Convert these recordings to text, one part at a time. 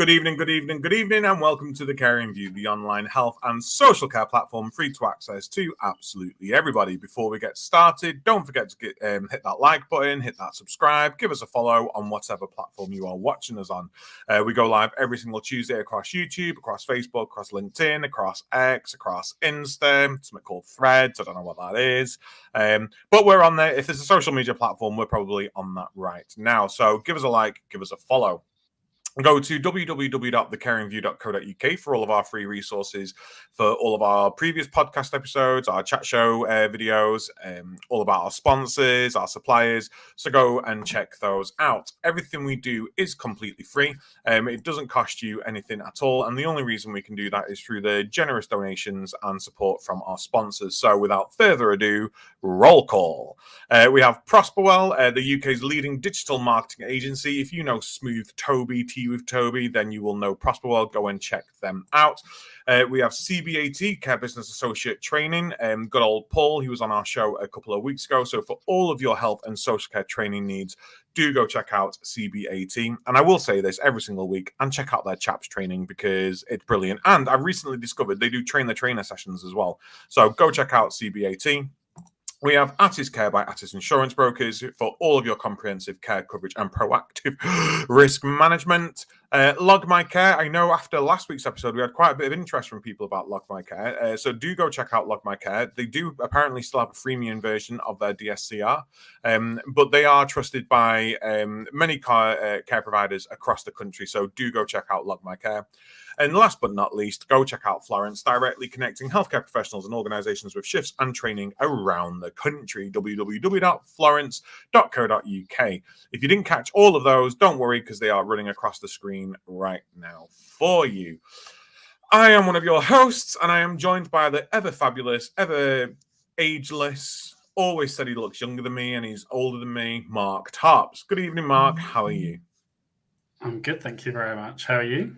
Good evening, and welcome to The Caring View, the online health and social care platform free to access to absolutely everybody. Before we get started, don't forget to hit that like button, hit that subscribe, give us a follow on whatever platform you are watching us on. We go live every single Tuesday across YouTube, across Facebook, across LinkedIn, across X, across Insta, something called Threads. I don't know what that is. But we're on there. If it's a social media platform, we're probably on that right now. So give us a like, give us a follow. Go to www.thecaringview.co.uk for all of our free resources, for all of our previous podcast episodes, our chat show videos, all about our sponsors, our suppliers. So go and check those out. Everything we do is completely free. It doesn't cost you anything at all. And the only reason we can do that is through the generous donations and support from our sponsors. So without further ado, roll call. We have Prosperwell, the UK's leading digital marketing agency. If you know Smooth Toby, Tea with Toby, then you will know Prosperwell. Go and check them out. We have CBAT, Care Business Associate Training. Good old Paul, he was on our show a couple of weeks ago. So for all of your health and social care training needs, do go check out CBAT. And I will say this every single week, and check out their CHAPS training because it's brilliant. And I recently discovered they do train the trainer sessions as well. So go check out CBAT. We have Attis Care by Attis Insurance Brokers for all of your comprehensive care coverage and proactive risk management. Log My Care. I know after last week's episode, we had quite a bit of interest from people about Log My Care. So do go check out Log My Care. They do apparently still have a freemium version of their DSCR, but they are trusted by many care providers across the country. So do go check out Log My Care. And last but not least, go check out Florence, directly connecting healthcare professionals and organizations with shifts and training around the country. www.florence.co.uk. If you didn't catch all of those, don't worry, because they are running across the screen right now for you. I am one of your hosts, and I am joined by the ever fabulous, ever ageless, always said he looks younger than me and he's older than me, Mark Tarps. Good evening, Mark. How are you? I'm good, thank you very much. How are you?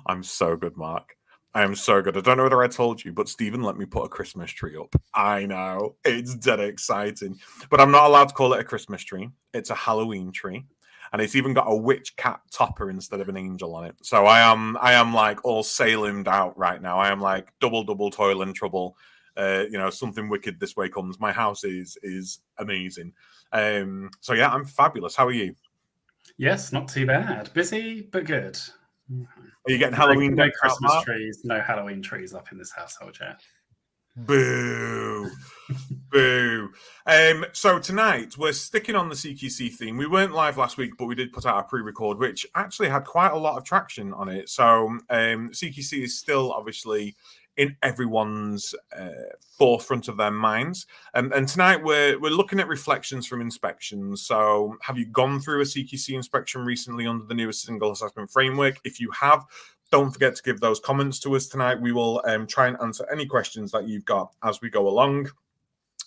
I'm so good, Mark. I am so good. I don't know whether I told you, but Stephen let me put a Christmas tree up. I know. It's dead exciting. But I'm not allowed to call it a Christmas tree. It's a Halloween tree. And it's even got a witch cat topper instead of an angel on it. So I am like all salimed out right now. I am like double toil and trouble. Something wicked this way comes. My house is amazing. So yeah, I'm fabulous. How are you? Yes, not too bad. Busy, but good. Are you getting Halloween? No Christmas trees, no Halloween trees up in this household yet. Boo. Boo. So tonight we're sticking on the CQC theme. We weren't live last week, but we did put out a pre-record, which actually had quite a lot of traction on it. So CQC is still obviously in everyone's forefront of their minds. And tonight we're looking at reflections from inspections. So have you gone through a CQC inspection recently under the newest Single Assessment Framework? If you have, don't forget to give those comments to us tonight. We will try and answer any questions that you've got as we go along.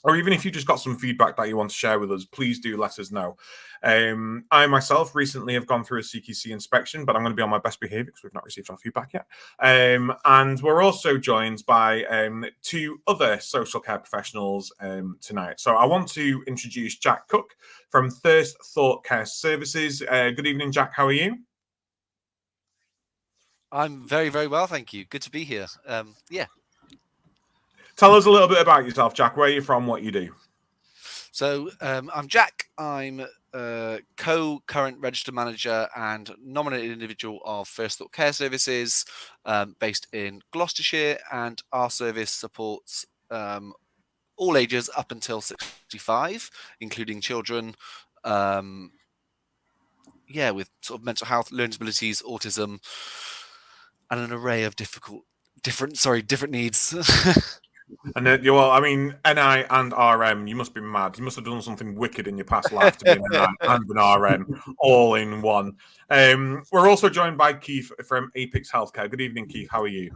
Or even if you just got some feedback that you want to share with us, please do let us know. I myself recently have gone through a CQC inspection, but I'm going to be on my best behavior because we've not received our feedback yet. And we're also joined by two other social care professionals tonight. So I want to introduce Jack Cook from Thirst Thought Care Services. Good evening, Jack. How are you? I'm very, very well, thank you. Good to be here. Yeah. Tell us a little bit about yourself, Jack. Where are you from? What you do? So I'm Jack. I'm co-current registered manager and nominated individual of First Thought Care Services, based in Gloucestershire, and our service supports all ages up until 65, including children. With sort of mental health, learning disabilities, autism, and an array of different needs. And well, I mean, NI and RM, you must be mad. You must have done something wicked in your past life to be an NI and an RM all in one. We're also joined by Keith from Apex Healthcare. Good evening, Keith. How are you?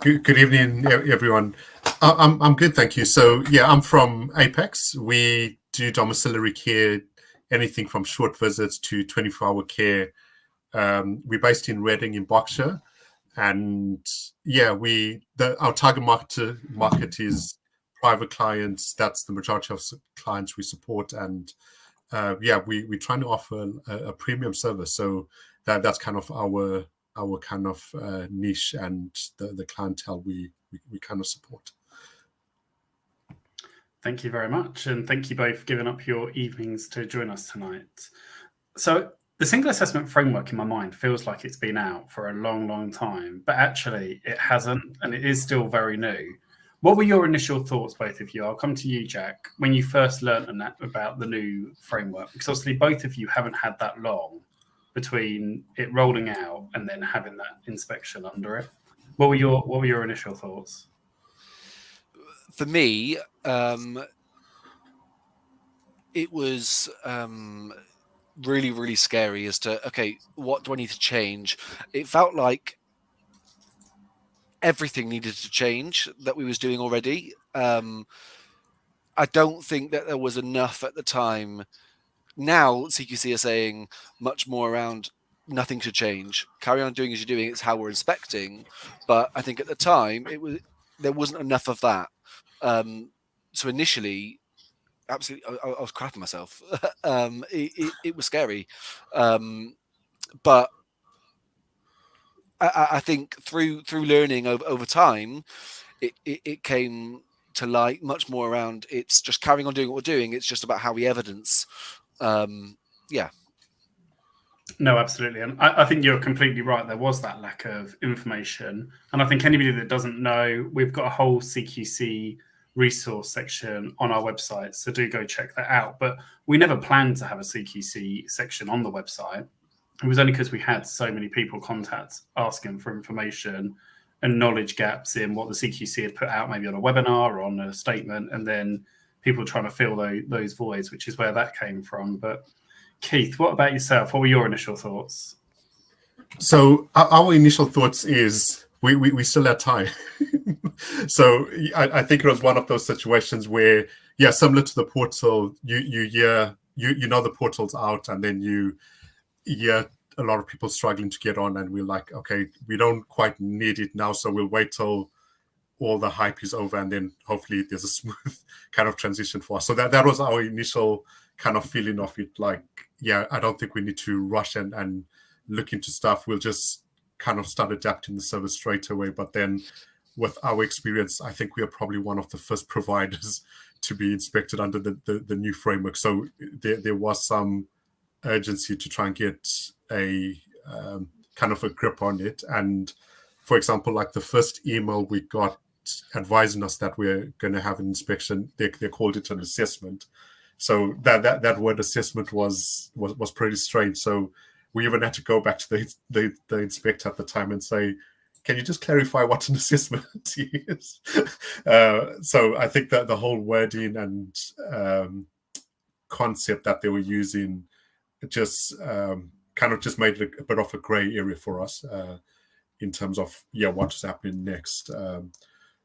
Good evening, everyone. I'm good, thank you. So yeah, I'm from Apex. We do domiciliary care, anything from short visits to 24-hour care. We're based in Reading in Berkshire. And yeah, our target market is private clients. That's the majority of clients we support, and we're trying to offer a premium service. So that's kind of our kind of niche and the clientele we kind of support. Thank you very much, and thank you both for giving up your evenings to join us tonight. So the single assessment framework in my mind feels like it's been out for a long, long time, but actually it hasn't, and it is still very new. What were your initial thoughts, both of you? I'll come to you, Jack, when you first learned about the new framework, because obviously both of you haven't had that long between it rolling out and then having that inspection under it. What were your initial thoughts? For me, it was really, really scary as to, okay, what do I need to change? It felt like everything needed to change that we was doing already. I don't think that there was enough at the time. Now CQC are saying much more around nothing to change. Carry on doing as you're doing. It's how we're inspecting. But I think at the time there wasn't enough of that. So initially, absolutely, I was crapping myself. It was scary, but I think through learning over time, it came to light much more around. It's just carrying on doing what we're doing. It's just about how we evidence. Yeah. No, absolutely. And I think you're completely right. There was that lack of information. And I think anybody that doesn't know, we've got a whole CQC resource section on our website. So do go check that out. But we never planned to have a CQC section on the website. It was only because we had so many people contact asking for information and knowledge gaps in what the CQC had put out, maybe on a webinar or on a statement, and then people trying to fill those voids, which is where that came from. But Keith, what about yourself? What were your initial thoughts? So our initial thoughts is we still had time. So I think it was one of those situations where, yeah, similar to the portal, you know the portal's out, and then you hear a lot of people struggling to get on, and we're like, okay, we don't quite need it now, so we'll wait till all the hype is over, and then hopefully there's a smooth kind of transition for us. So that was our initial kind of feeling of it, like, yeah, I don't think we need to rush and look into stuff. We'll just kind of start adapting the service straight away. But then with our experience, I think we are probably one of the first providers to be inspected under the new framework. So there was some urgency to try and get a kind of a grip on it. And for example, like the first email we got advising us that we're going to have an inspection, they called it an assessment. So that word assessment was pretty strange. So we even had to go back to the inspector at the time and say, can you just clarify what an assessment is? So I think that the whole wording and concept that they were using just kind of just made it a bit of a gray area for us in terms of, yeah, what is happening next.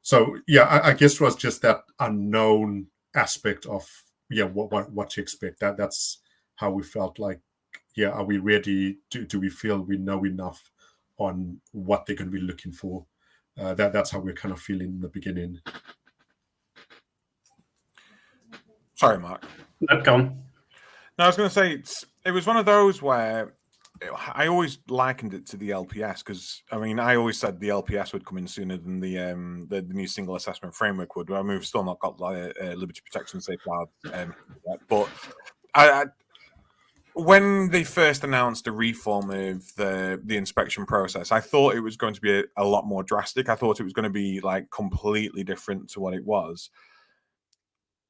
So, yeah, I guess it was just that unknown aspect of, yeah, what to expect. That's how we felt like, yeah, are we ready? Do we feel we know enough on what they're going to be looking for? That's how we're kind of feeling in the beginning. Sorry, Mark. No, go on. No, I was going to say it was one of those where I always likened it to the LPS because, I mean, I always said the LPS would come in sooner than the new single assessment framework would. I mean, we've still not got liberty protection safeguard yet, but when they first announced the reform of the inspection process, I thought it was going to be a lot more drastic. I thought it was going to be like completely different to what it was.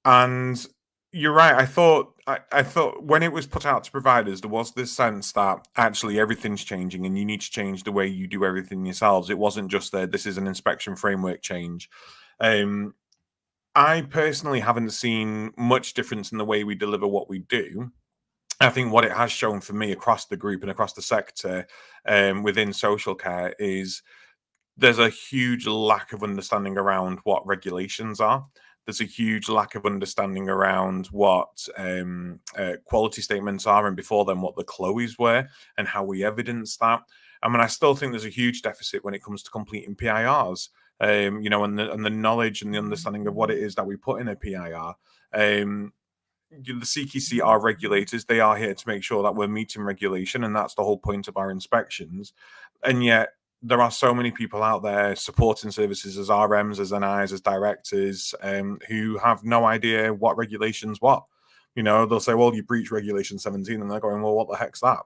And you're right. I thought when it was put out to providers, there was this sense that actually everything's changing and you need to change the way you do everything yourselves. It wasn't just that this is an inspection framework change. I personally haven't seen much difference in the way we deliver what we do. I think what it has shown for me across the group and across the sector within social care is there's a huge lack of understanding around what regulations are. There's a huge lack of understanding around what quality statements are, and before then what the CLOEs were and how we evidence that. I mean, I still think there's a huge deficit when it comes to completing PIRs, you know, and the knowledge and the understanding of what it is that we put in a PIR. The CQC are regulators. They are here to make sure that we're meeting regulation, and that's the whole point of our inspections. And yet there are so many people out there supporting services as RMs, as NIs, as directors, who have no idea what regulations what. You know, they'll say, well, you breach regulation 17, and they're going, well, what the heck's that?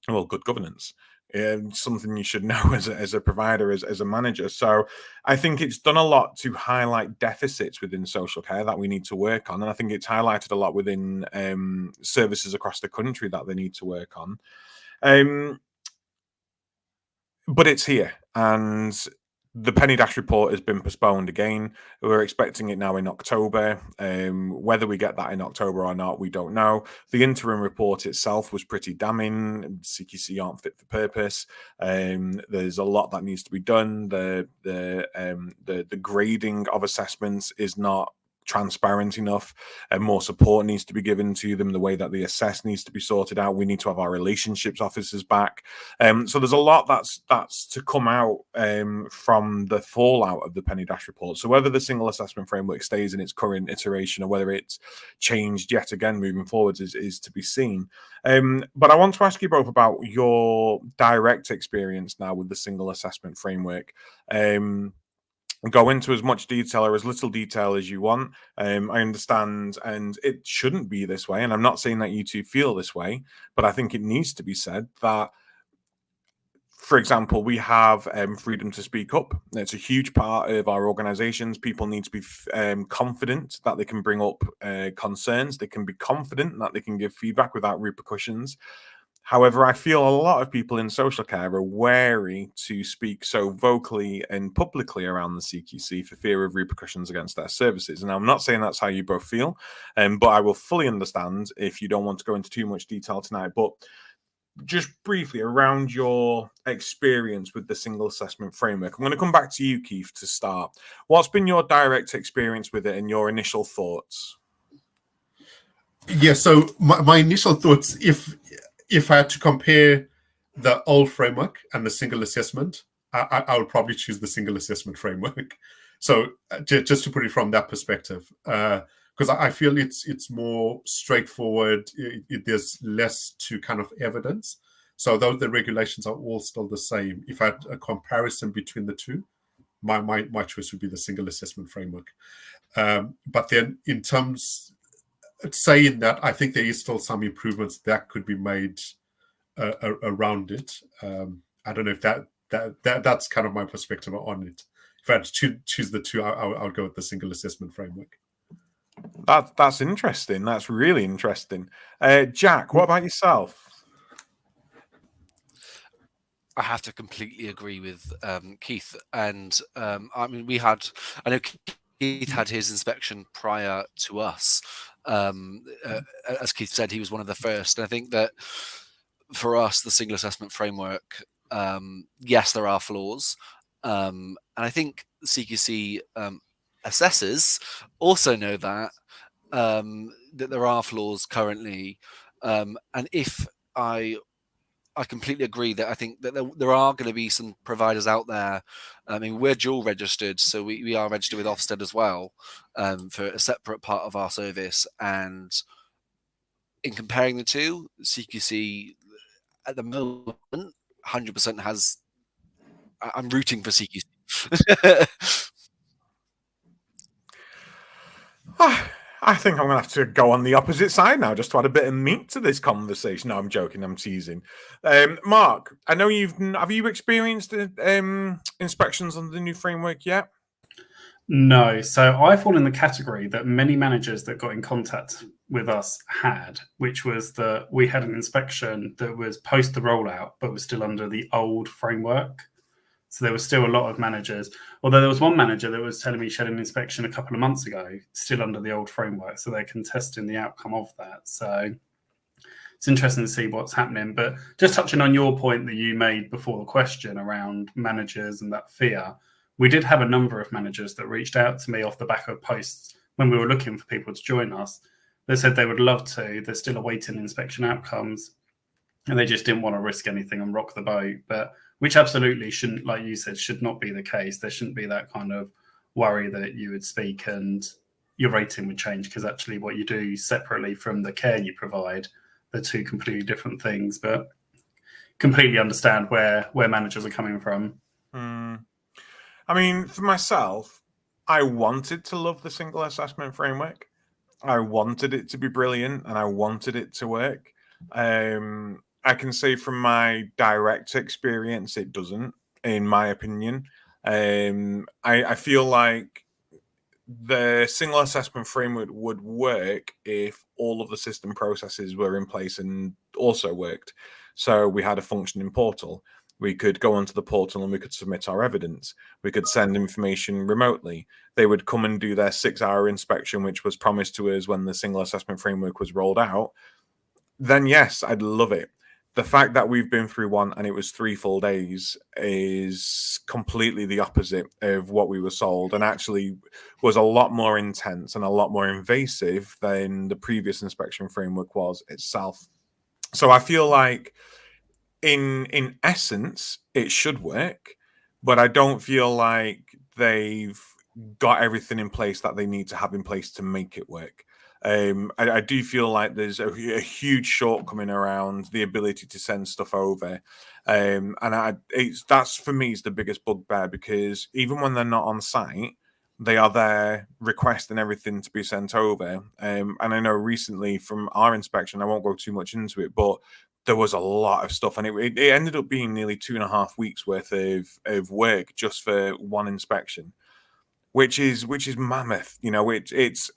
Well, good governance. Something you should know as a provider, as a manager. So I think it's done a lot to highlight deficits within social care that we need to work on. And I think it's highlighted a lot within services across the country that they need to work on. But it's here, and the Penny Dash report has been postponed again. We're expecting it now in October. Whether we get that in October or not, we don't know. The interim report itself was pretty damning. CQC aren't fit for purpose. There's a lot that needs to be done. The grading of assessments is not transparent enough, and more support needs to be given to them. The way that they assess needs to be sorted out. We need to have our relationships officers back. So there's a lot that's to come out from the fallout of the Penny Dash report. So whether the single assessment framework stays in its current iteration or whether it's changed yet again moving forwards is to be seen. But I want to ask you both about your direct experience now with the single assessment framework. Go into as much detail or as little detail as you want. I understand, and it shouldn't be this way, and I'm not saying that you two feel this way, but I think it needs to be said that, for example, we have freedom to speak up. It's a huge part of our organizations. People need to be confident that they can bring up concerns. They can be confident that they can give feedback without repercussions. However, I feel a lot of people in social care are wary to speak so vocally and publicly around the CQC for fear of repercussions against their services. And I'm not saying that's how you both feel, but I will fully understand if you don't want to go into too much detail tonight. But just briefly around your experience with the single assessment framework, I'm going to come back to you, Keith, to start. What's been your direct experience with it and your initial thoughts? Yeah, so my initial thoughts, if I had to compare the old framework and the single assessment, I would probably choose the single assessment framework. So just to put it from that perspective, because I feel it's more straightforward. There's less to kind of evidence. So though the regulations are all still the same, if I had a comparison between the two, my choice would be the single assessment framework. But then in terms saying that, I think there is still some improvements that could be made around it. I don't know if that's kind of my perspective on it. If I had to choose the two, I'll go with the single assessment framework. That's interesting. That's really interesting. Jack, what about yourself? I have to completely agree with Keith. And I mean, I know Keith had his inspection prior to us. As Keith said, he was one of the first. And I think that for us, the single assessment framework, yes, there are flaws. And I think CQC assessors also know that there are flaws currently. And if I completely agree that I think that there are going to be some providers out there. I mean, we're dual registered, so we are registered with Ofsted as well for a separate part of our service. And in comparing the two, CQC at the moment 100% has. I'm rooting for CQC. I think I'm going to have to go on the opposite side now just to add a bit of meat to this conversation. No, I'm joking. I'm teasing. Mark, I know have you experienced inspections under the new framework yet? No. So I fall in the category that many managers that got in contact with us had, which was that we had an inspection that was post the rollout, but was still under the old framework. So there was still a lot of managers, although there was one manager that was telling me she had an inspection a couple of months ago, still under the old framework. So they're contesting the outcome of that. So it's interesting to see what's happening. But just touching on your point that you made before the question around managers and that fear, we did have a number of managers that reached out to me off the back of posts when we were looking for people to join us. They said they would love to. They're still awaiting inspection outcomes, and they just didn't want to risk anything and rock the boat. But which absolutely shouldn't, like you said, should not be the case. There shouldn't be that kind of worry that you would speak and your rating would change, because actually what you do separately from the care you provide, they're two completely different things. But completely understand where managers are coming from. I mean, for myself, I wanted to love the single assessment framework. I wanted it to be brilliant and I wanted it to work. I can say from my direct experience, it doesn't, in my opinion. I feel like the single assessment framework would work if all of the system processes were in place and also worked. So we had a functioning portal. We could go onto the portal and we could submit our evidence. We could send information remotely. They would come and do their 6-hour inspection, which was promised to us when the single assessment framework was rolled out. Then yes, I'd love it. The fact that we've been through one and it was 3 full days is completely the opposite of what we were sold, and actually was a lot more intense and a lot more invasive than the previous inspection framework was itself. So I feel like in essence, it should work, but I don't feel like they've got everything in place that they need to have in place to make it work. I do feel like there's a huge shortcoming around the ability to send stuff over, and that's for me is the biggest bugbear, because even when they're not on site, they are there requesting everything to be sent over. And I know recently from our inspection, I won't go too much into it, but there was a lot of stuff, and it ended up being nearly 2.5 weeks worth of work just for one inspection, which is mammoth. You know, it's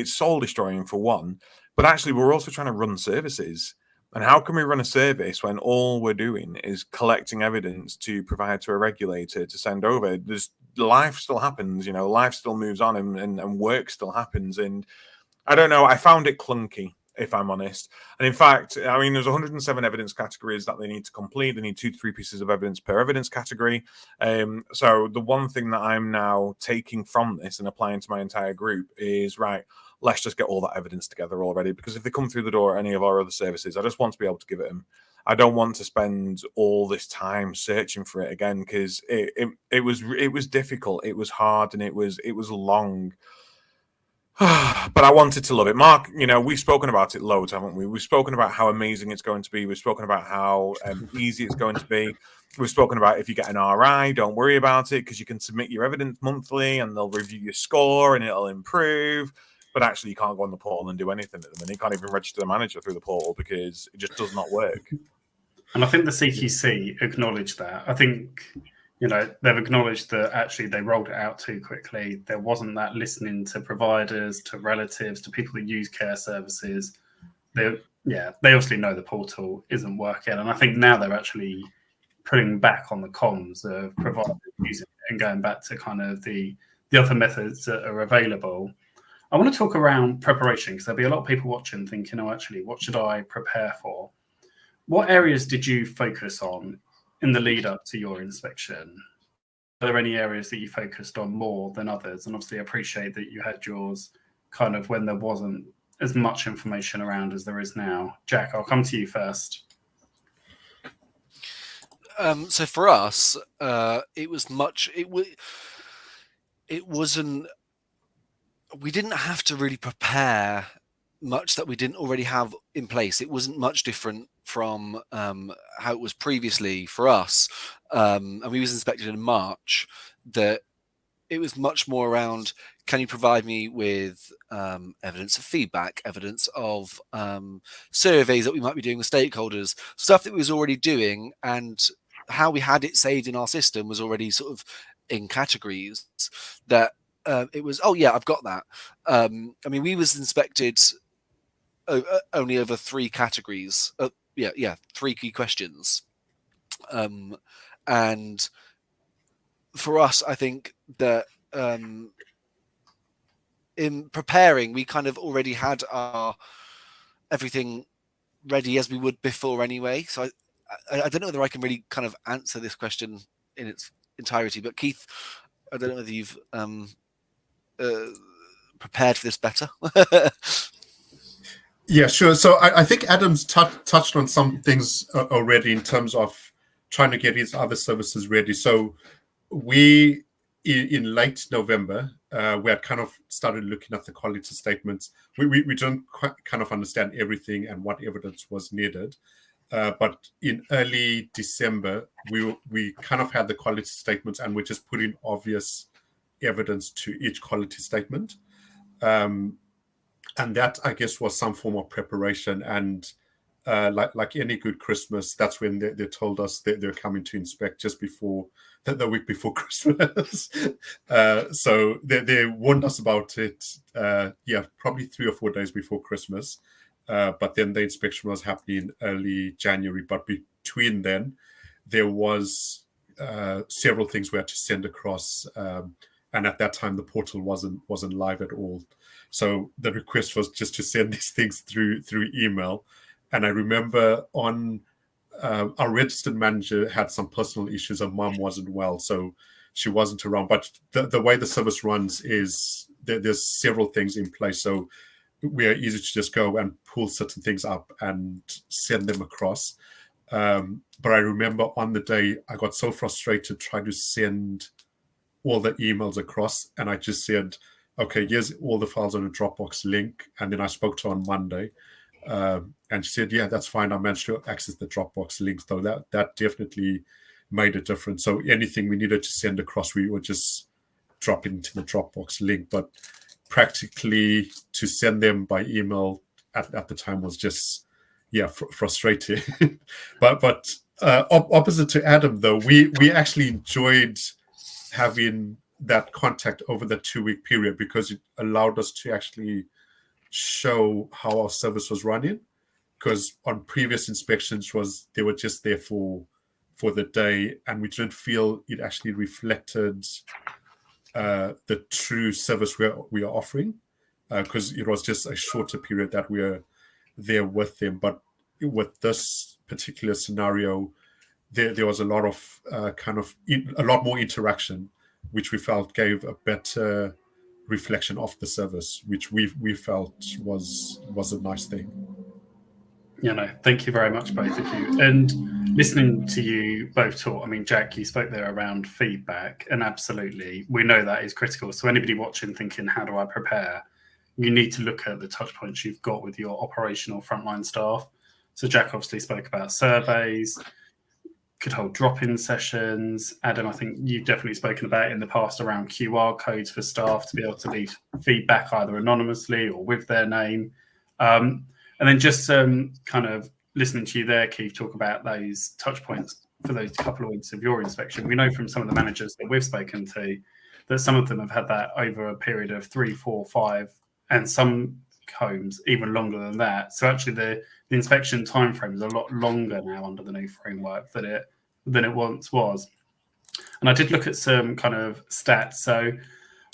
soul destroying for one, but actually we're also trying to run services. And how can we run a service when all we're doing is collecting evidence to provide to a regulator to send over? There's life still happens, you know, life still moves on, and work still happens. And I don't know, I found it clunky, if I'm honest. And in fact, I mean, there's 107 evidence categories that they need to complete. They need 2 to 3 pieces of evidence per evidence category. So the one thing that I'm now taking from this and applying to my entire group is, right, let's just get all that evidence together already, because if they come through the door at any of our other services, I just want to be able to give it them. I don't want to spend all this time searching for it again, because it was difficult, it was hard, and it was long. But I wanted to love it. Mark, you know, we've spoken about it loads, haven't we? We've spoken about how amazing it's going to be. We've spoken about how easy it's going to be. We've spoken about if you get an RI, don't worry about it, because you can submit your evidence monthly and they'll review your score and it'll improve. But actually, you can't go on the portal and do anything at the minute. You can't even register the manager through the portal because it just does not work. And I think the CQC acknowledged that. I think, you know, they've acknowledged that actually they rolled it out too quickly. There wasn't that listening to providers, to relatives, to people that use care services. They obviously know the portal isn't working. And I think now they're actually putting back on the comms of providers using it and going back to kind of the other methods that are available. I want to talk around preparation, because there'll be a lot of people watching thinking, oh, actually, what should I prepare for? What areas did you focus on in the lead up to your inspection? Are there any areas that you focused on more than others? And obviously I appreciate that you had yours kind of when there wasn't as much information around as there is now. Jack, I'll come to you first. So for us, it wasn't, we didn't have to really prepare much that we didn't already have in place. It wasn't much different from how it was previously for us. And we was inspected in March. That it was much more around, can you provide me with evidence of feedback, evidence of surveys that we might be doing with stakeholders, stuff that we was already doing, and how we had it saved in our system was already sort of in categories that it was, oh yeah, I've got that. I mean, we was inspected only over 3 categories. 3 key questions. And for us, I think that in preparing, we kind of already had our everything ready as we would before anyway. So I don't know whether I can really kind of answer this question in its entirety, but Keith, I don't know whether you've prepared for this better. Yeah, sure. So I think Adam's touched on some things already in terms of trying to get his other services ready. So we, in late November, we had kind of started looking at the quality statements. We didn't quite kind of understand everything and what evidence was needed. But in early December, we kind of had the quality statements, and we're just putting obvious evidence to each quality statement. And that, I guess, was some form of preparation. And like any good Christmas, that's when they told us that they're coming to inspect just before the week before Christmas. So they warned us about it, probably 3 or 4 days before Christmas. But then the inspection was happening early January. But between then, there was several things we had to send across. And at that time, the portal wasn't live at all. So the request was just to send these things through email. And I remember on our registered manager had some personal issues. Her mom wasn't well, so she wasn't around. But the way the service runs is there's several things in place. So we are easy to just go and pull certain things up and send them across. But I remember on the day, I got so frustrated trying to send all the emails across. And I just said, okay, here's all the files on a Dropbox link. And then I spoke to her on Monday. And she said, yeah, that's fine. I managed to access the Dropbox links, though. That definitely made a difference. So anything we needed to send across, we would just drop it into the Dropbox link. But practically to send them by email at the time was just, frustrating. but opposite to Adam, though, we actually enjoyed having that contact over the 2-week period because it allowed us to actually show how our service was running. Because on previous inspections they were just there for the day, and we didn't feel it actually reflected the true service we are offering, because it was just a shorter period that we are there with them. But with this particular scenario, there was a lot of a lot more interaction, which we felt gave a better reflection of the service, which we felt was a nice thing. Thank you very much, both of you. And listening to you both talk, I mean, Jack, you spoke there around feedback, and absolutely, we know that is critical. So anybody watching thinking, how do I prepare? You need to look at the touch points you've got with your operational frontline staff. So Jack obviously spoke about surveys, could hold drop-in sessions. Adam, I think you've definitely spoken about in the past around QR codes for staff to be able to leave feedback either anonymously or with their name. And then just kind of listening to you there, Keith, talk about those touch points for those couple of weeks of your inspection. We know from some of the managers that we've spoken to that some of them have had that over a period of 3, 4, 5, and some homes even longer than that. So actually the inspection timeframe is a lot longer now under the new framework than it once was. And I did look at some kind of stats. So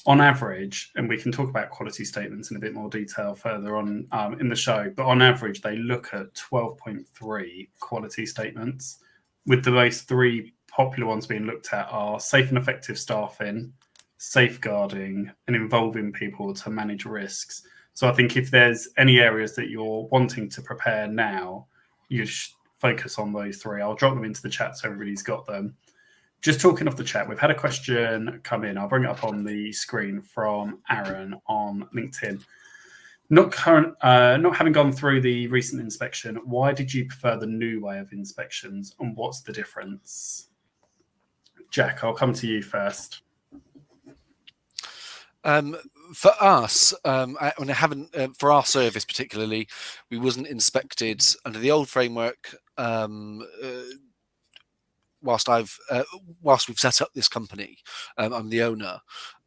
on average, and we can talk about quality statements in a bit more detail further on in the show, but on average, they look at 12.3 quality statements, with the most 3 popular ones being looked at are safe and effective staffing, safeguarding, and involving people to manage risks. So I think if there's any areas that you're wanting to prepare now, you should focus on those 3. I'll drop them into the chat so everybody's got them. Just talking off the chat, we've had a question come in. I'll bring it up on the screen from Aaron on LinkedIn. Not having gone through the recent inspection, why did you prefer the new way of inspections, and what's the difference? Jack, I'll come to you first. For us, for our service particularly, we wasn't inspected under the old framework. Whilst we've set up this company, I'm the owner,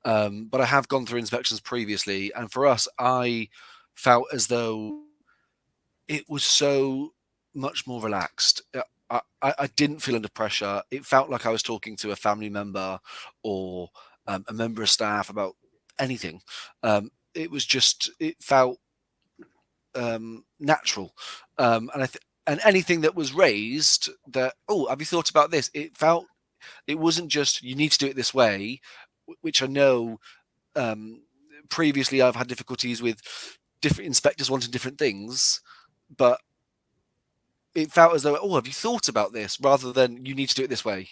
but I have gone through inspections previously, and for us, I felt as though it was so much more relaxed. I didn't feel under pressure. It felt like I was talking to a family member or a member of staff about anything. It felt natural, and anything that was raised that, have you thought about this? It wasn't just, you need to do it this way, which I know previously I've had difficulties with different inspectors wanting different things, but it felt as though, have you thought about this, rather than you need to do it this way.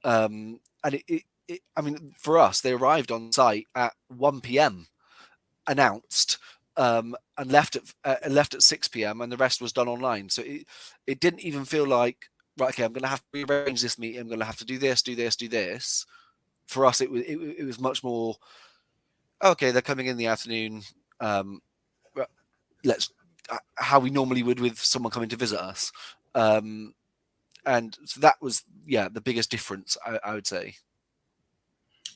And I mean, for us, they arrived on site at 1 p.m. announced, and left at 6 p.m. and the rest was done online. So it didn't even feel like, right, okay, I'm going to have to rearrange this meeting. I'm going to have to do this, do this, do this. For us, it was much more, okay, they're coming in the afternoon. Let's how we normally would with someone coming to visit us. And so that was, the biggest difference, I would say.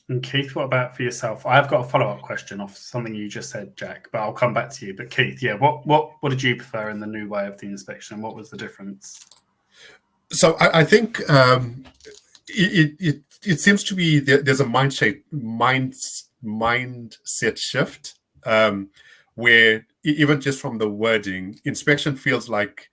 And Keith, what about for yourself? I've got a follow-up question off something you just said, Jack, but I'll come back to you. But Keith, what did you prefer in the new way of the inspection? What was the difference? So I think it seems to be there's a mindset shift where even just from the wording, inspection feels like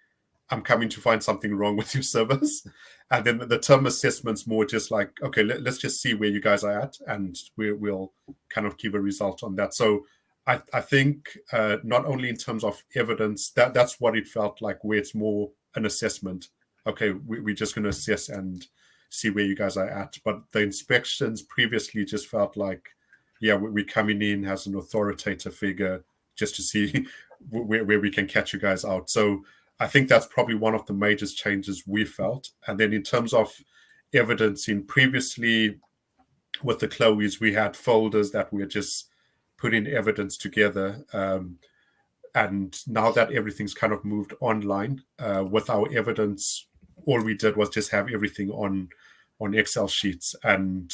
I'm coming to find something wrong with your service. And then the term assessment's more just like, okay, let's just see where you guys are at, and we'll kind of give a result on that. So I think not only in terms of evidence, that's what it felt like, where it's more an assessment. Okay, we're just going to assess and see where you guys are at. But the inspections previously just felt like, we're coming in as an authoritative figure just to see where we can catch you guys out. So I think that's probably one of the major changes we felt. And then in terms of evidencing, previously with the Chloe's, we had folders that we had just put in evidence together. And now that everything's kind of moved online, with our evidence, all we did was just have everything on Excel sheets. And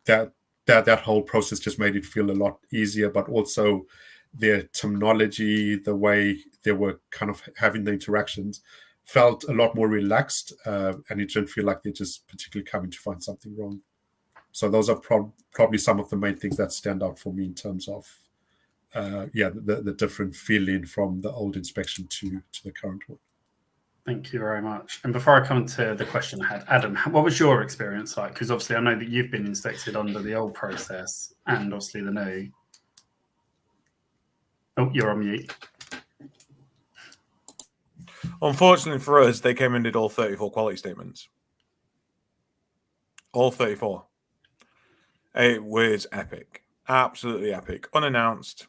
that whole process just made it feel a lot easier, but also their terminology, the way they were kind of having the interactions, felt a lot more relaxed, and it didn't feel like they're just particularly coming to find something wrong. So those are probably some of the main things that stand out for me in terms of, the different feeling from the old inspection to the current one. Thank you very much. And before I come to the question I had, Adam, what was your experience like? Because obviously I know that you've been inspected under the old process and obviously the new. Oh, you're on mute. Unfortunately for us, they came and did all 34 quality statements. All 34. It was epic. Absolutely epic. Unannounced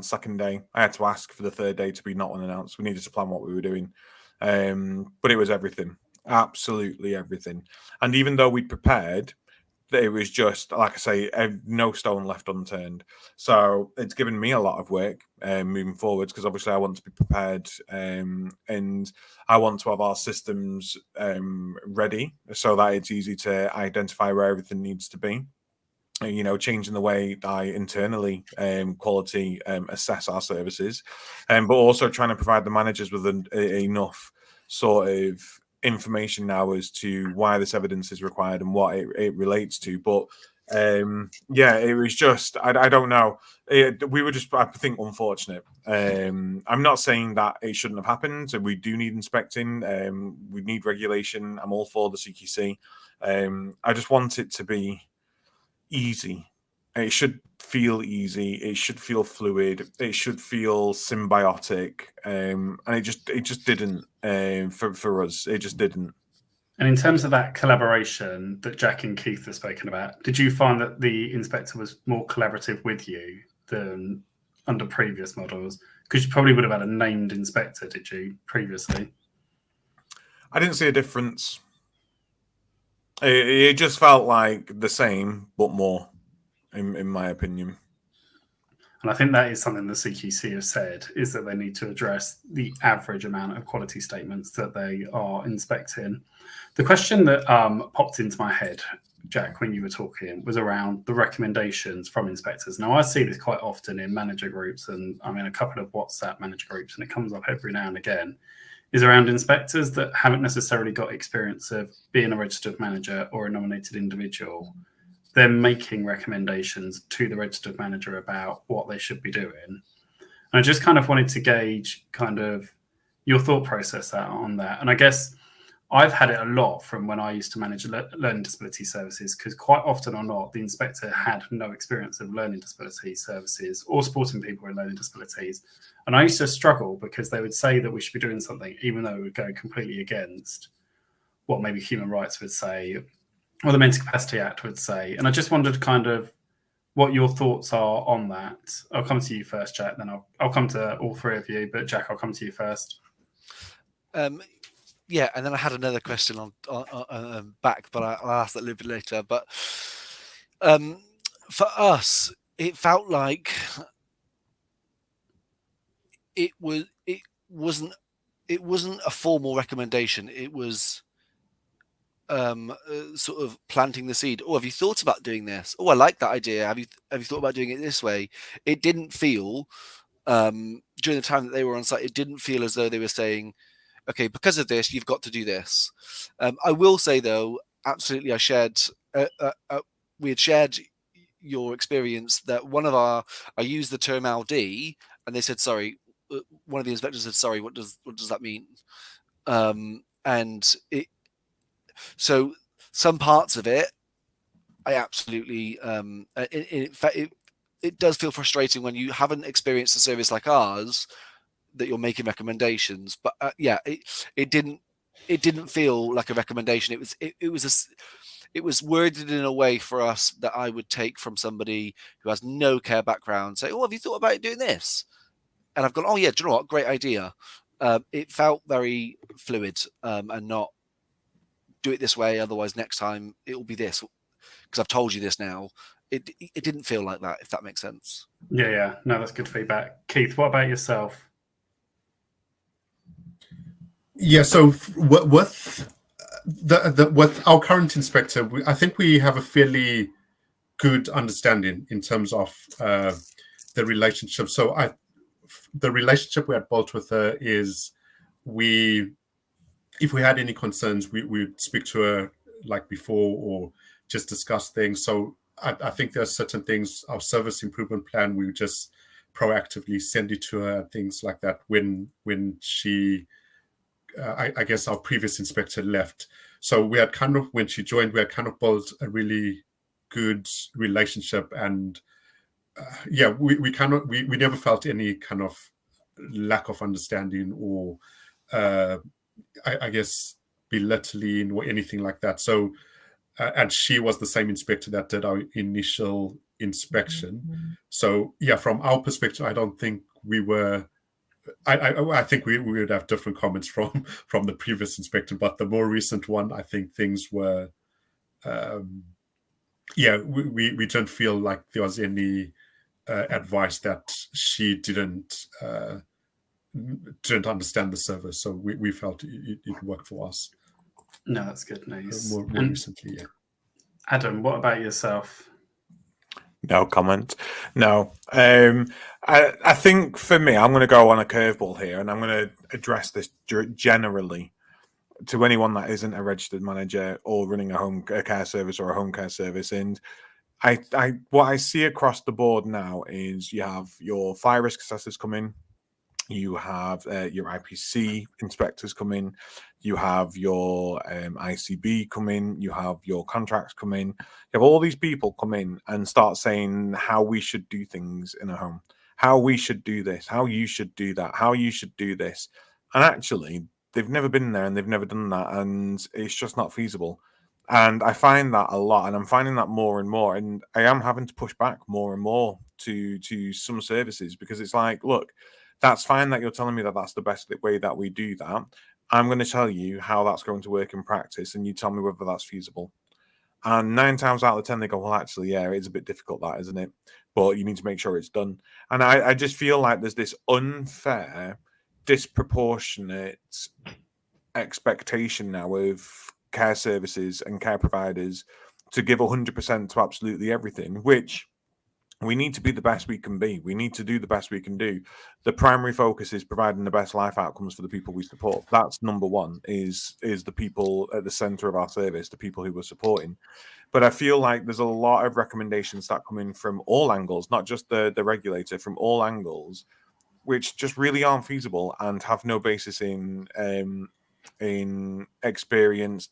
second day. I had to ask for the third day to be not unannounced. We needed to plan what we were doing. But it was everything. Absolutely everything. And even though we'd prepared, it was just, like I say, no stone left unturned. So it's given me a lot of work moving forwards, because obviously I want to be prepared, and I want to have our systems ready so that it's easy to identify where everything needs to be. Changing the way I internally quality assess our services, but also trying to provide the managers with enough sort of information now as to why this evidence is required and what it relates to. But it was just, I don't know. We were just, I think, unfortunate. I'm not saying that it shouldn't have happened. We do need inspecting. We need regulation. I'm all for the CQC. I just want it to be easy. It should feel easy. It should feel fluid. It should feel symbiotic. And it just didn't for us. It just didn't. And in terms of that collaboration that Jack and Keith have spoken about, did you find that the inspector was more collaborative with you than under previous models? Because you probably would have had a named inspector, did you, previously? I didn't see a difference. It just felt like the same, but more, in my opinion. And I think that is something the CQC have said, is that they need to address the average amount of quality statements that they are inspecting. The question that popped into my head, Jack, when you were talking, was around the recommendations from inspectors. Now, I see this quite often in manager groups, and I'm in a couple of WhatsApp manager groups, and it comes up every now and again, is around inspectors that haven't necessarily got experience of being a registered manager or a nominated individual. They're making recommendations to the registered manager about what they should be doing. And I just kind of wanted to gauge kind of your thought process on that. And I guess I've had it a lot from when I used to manage learning disability services, because quite often or not, the inspector had no experience of learning disability services or supporting people with learning disabilities. And I used to struggle because they would say that we should be doing something, even though it would go completely against what maybe human rights would say, or the Mental Capacity Act would say. And I just wondered kind of what your thoughts are on that. I'll come to you first, Jack, then I'll come to all three of you, but Jack, I'll come to you first. Yeah, and then I had another question on back, but I'll ask that a little bit later. But for us, it felt like it wasn't a formal recommendation. It was sort of planting the seed. Oh, have you thought about doing this? Oh, I like that idea. Have you thought about doing it this way? It didn't feel during the time that they were on site. It didn't feel as though they were saying, okay, because of this, you've got to do this. I will say, though, absolutely, we had shared your experience that I used the term LD, and they said, sorry, one of the inspectors said, sorry, what does that mean? So some parts of it, I absolutely, in fact, it does feel frustrating when you haven't experienced a service like ours, that you're making recommendations, but it didn't feel like a recommendation. It was worded in a way for us that I would take from somebody who has no care background, say, oh, have you thought about doing this? And I've gone, oh yeah, do you know what, great idea. It felt very fluid, and not do it this way, otherwise next time it will be this, because I've told you this now. It didn't feel like that, if that makes sense. Yeah, no, that's good feedback. Keith, what about yourself? Yeah, so with our current inspector, I think we have a fairly good understanding in terms of the relationship. So the relationship we had built with her is if we had any concerns, we'd speak to her like before or just discuss things. So I think there are certain things, our service improvement plan, we would just proactively send it to her, things like that when she, I guess our previous inspector left. So we had when she joined, we had kind of built a really good relationship, and we never felt any kind of lack of understanding or I guess belittling or anything like that. So and she was the same inspector that did our initial inspection. Mm-hmm. So yeah, from our perspective, I don't think we were. I think we would have different comments from the previous inspector, but the more recent one, I think things were. We didn't feel like there was any advice that she didn't understand the service, so we felt it worked for us. No, that's good news. More recently, yeah. Adam, what about yourself? No comment. No. I think for me, I'm going to go on a curveball here, and I'm going to address this generally to anyone that isn't a registered manager or running a care service or a home care service. And what I see across the board now is you have your fire risk assessors come in, you have your IPC inspectors come in, you have your ICB come in, you have your contracts come in. You have all these people come in and start saying how we should do things in a home, how we should do this, how you should do that, how you should do this. And actually, they've never been there and they've never done that, and it's just not feasible. And I find that a lot, and I'm finding that more and more. And I am having to push back more and more to some services, because it's like, look, that's fine that you're telling me that that's the best way that we do that. I'm going to tell you how that's going to work in practice, and you tell me whether that's feasible. And 9 times out of 10, they go, well, actually, yeah, it's a bit difficult, that, isn't it? But you need to make sure it's done. And I just feel like there's this unfair, disproportionate expectation now of care services and care providers to give 100% to absolutely everything, which we need to be the best we can be. We need to do the best we can do. The primary focus is providing the best life outcomes for the people we support. That's number one, is the people at the center of our service, the people who we're supporting. But I feel like there's a lot of recommendations that come in from all angles, not just the regulator, from all angles, which just really aren't feasible and have no basis in experienced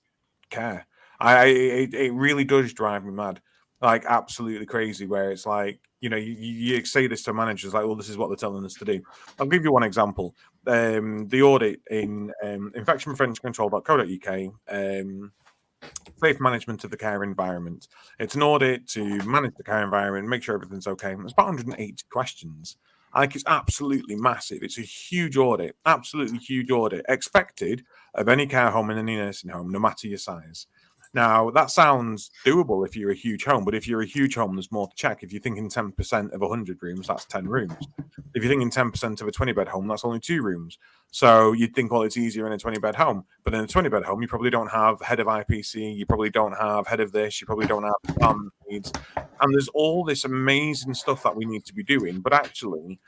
care. It really does drive me mad. Like absolutely crazy, where it's like, you say this to managers, like, well, this is what they're telling us to do. I'll give you one example. The audit in infectionpreventioncontrol.co.uk, safe management of the care environment. It's an audit to manage the care environment, make sure everything's okay. It's about 180 questions. Like, it's absolutely massive. It's a huge audit, absolutely huge audit, expected of any care home and any nursing home, no matter your size. Now, that sounds doable if you're a huge home, but if you're a huge home, there's more to check. If you're thinking 10% of 100 rooms, that's 10 rooms. If you're thinking 10% of a 20-bed home, that's only 2 rooms. So you'd think, well, it's easier in a 20-bed home. But in a 20-bed home, you probably don't have head of IPC, you probably don't have head of this, you probably don't have department needs. And there's all this amazing stuff that we need to be doing, but actually,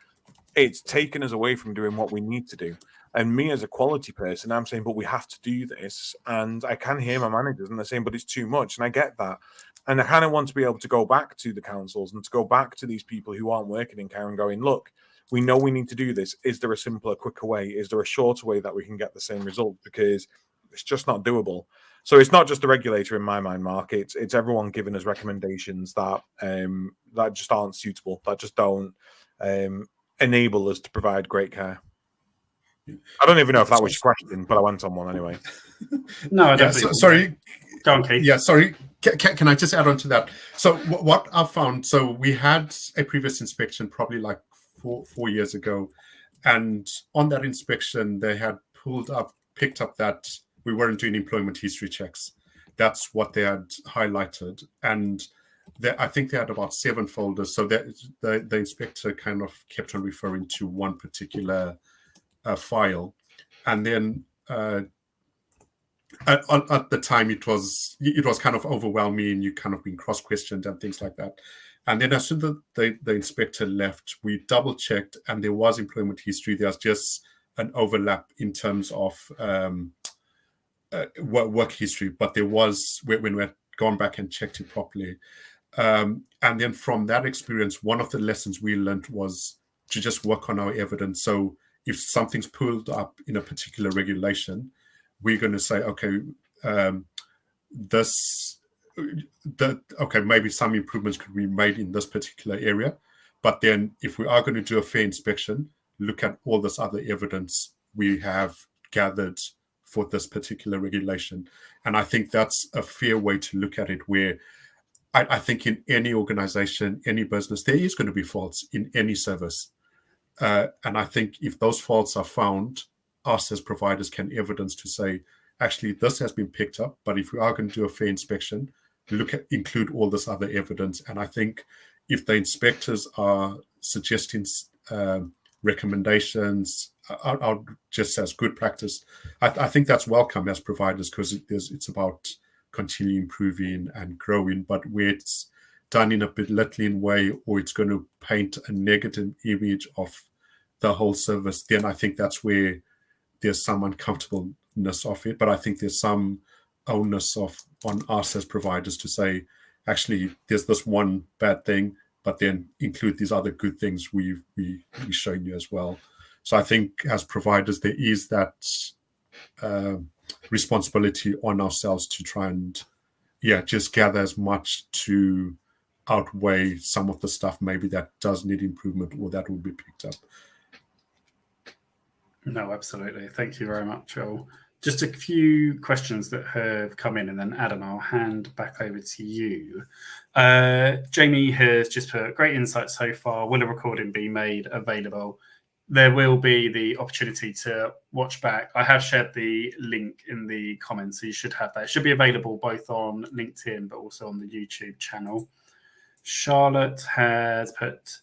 it's taken us away from doing what we need to do. And me as a quality person, I'm saying, but we have to do this. And I can hear my managers and they're saying, but it's too much. And I get that. And I kind of want to be able to go back to the councils and to go back to these people who aren't working in care and going, look, we know we need to do this. Is there a simpler, quicker way? Is there a shorter way that we can get the same result? Because it's just not doable. So it's not just the regulator in my mind, Mark. It's everyone giving us recommendations that that just aren't suitable, that just don't enable us to provide great care. I don't even know if that was your question, but I went on one anyway. No, I Yeah, don't. sorry. Go on, Keith. Yeah, sorry. Can I just add on to that? So what I found, so we had a previous inspection probably like four years ago, and on that inspection they had picked up that we weren't doing employment history checks. That's what they had highlighted, and I think they had about 7 folders. So the inspector kind of kept on referring to one particular file, and then at the time it was kind of overwhelming. You kind of been cross-questioned and things like that. And then as soon as the inspector left, we double-checked, and there was employment history. There's just an overlap in terms of work history, but there was, when we had gone back and checked it properly. And then from that experience, one of the lessons we learned was to just work on our evidence. So if something's pulled up in a particular regulation, we're going to say, okay, maybe some improvements could be made in this particular area. But then if we are going to do a fair inspection, look at all this other evidence we have gathered for this particular regulation. And I think that's a fair way to look at it, where I think in any organization, any business, there is going to be faults in any service. And I think if those faults are found, us as providers can evidence to say, actually, this has been picked up, but if we are going to do a fair inspection, include all this other evidence. And I think if the inspectors are suggesting recommendations, I'll just as good practice, I think that's welcome as providers, because it's about continually improving and growing. But where it's done in a belittling way, or it's going to paint a negative image of the whole service, then I think that's where there's some uncomfortableness of it. But I think there's some onus on us as providers to say, actually, there's this one bad thing, but then include these other good things we've shown you as well. So I think as providers, there is that responsibility on ourselves to try and, just gather as much to outweigh some of the stuff maybe that does need improvement or that will be picked up. No, absolutely. Thank you very much, Joel. Just a few questions that have come in, and then Adam, I'll hand back over to you. Jamie has just put great insight so far. Will a recording be made available? There will be the opportunity to watch back. I have shared the link in the comments, so you should have that. It should be available both on LinkedIn, but also on the YouTube channel. Charlotte has put,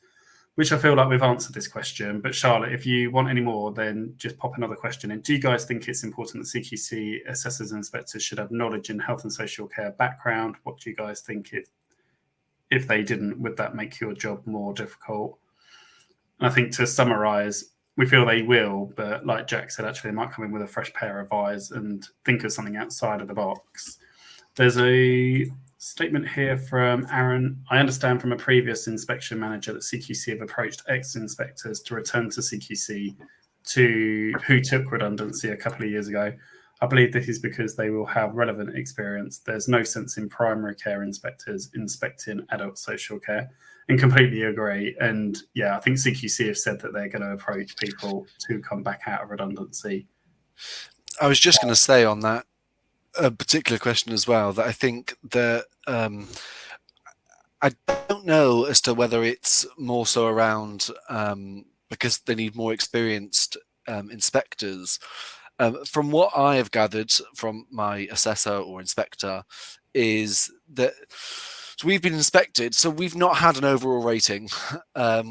which I feel like we've answered this question, but Charlotte, if you want any more, then just pop another question in. Do you guys think it's important that CQC assessors and inspectors should have knowledge in health and social care background? What do you guys think if they didn't, would that make your job more difficult? And I think to summarise, we feel they will, but like Jack said, actually they might come in with a fresh pair of eyes and think of something outside of the box. There's a statement here from Aaron. I understand from a previous inspection manager that CQC have approached ex-inspectors to return to CQC who took redundancy a couple of years ago. I believe this is because they will have relevant experience. There's no sense in primary care inspectors inspecting adult social care. And completely agree. And yeah, I think CQC have said that they're going to approach people to come back out of redundancy. I was just going to say on that, a particular question as well that I think that I don't know as to whether it's more so around because they need more experienced inspectors. From what I have gathered from my assessor or inspector is that so we've been inspected, so we've not had an overall rating.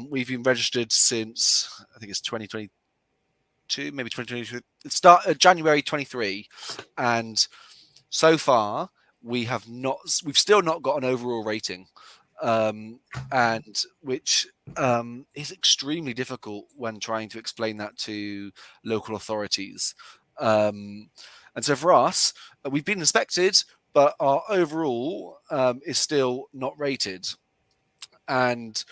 We've been registered since I think it's 2022, maybe 2023. It started January 23, and so far we've still not got an overall rating, and which is extremely difficult when trying to explain that to local authorities. And so for us, we've been inspected, but our overall is still not rated. And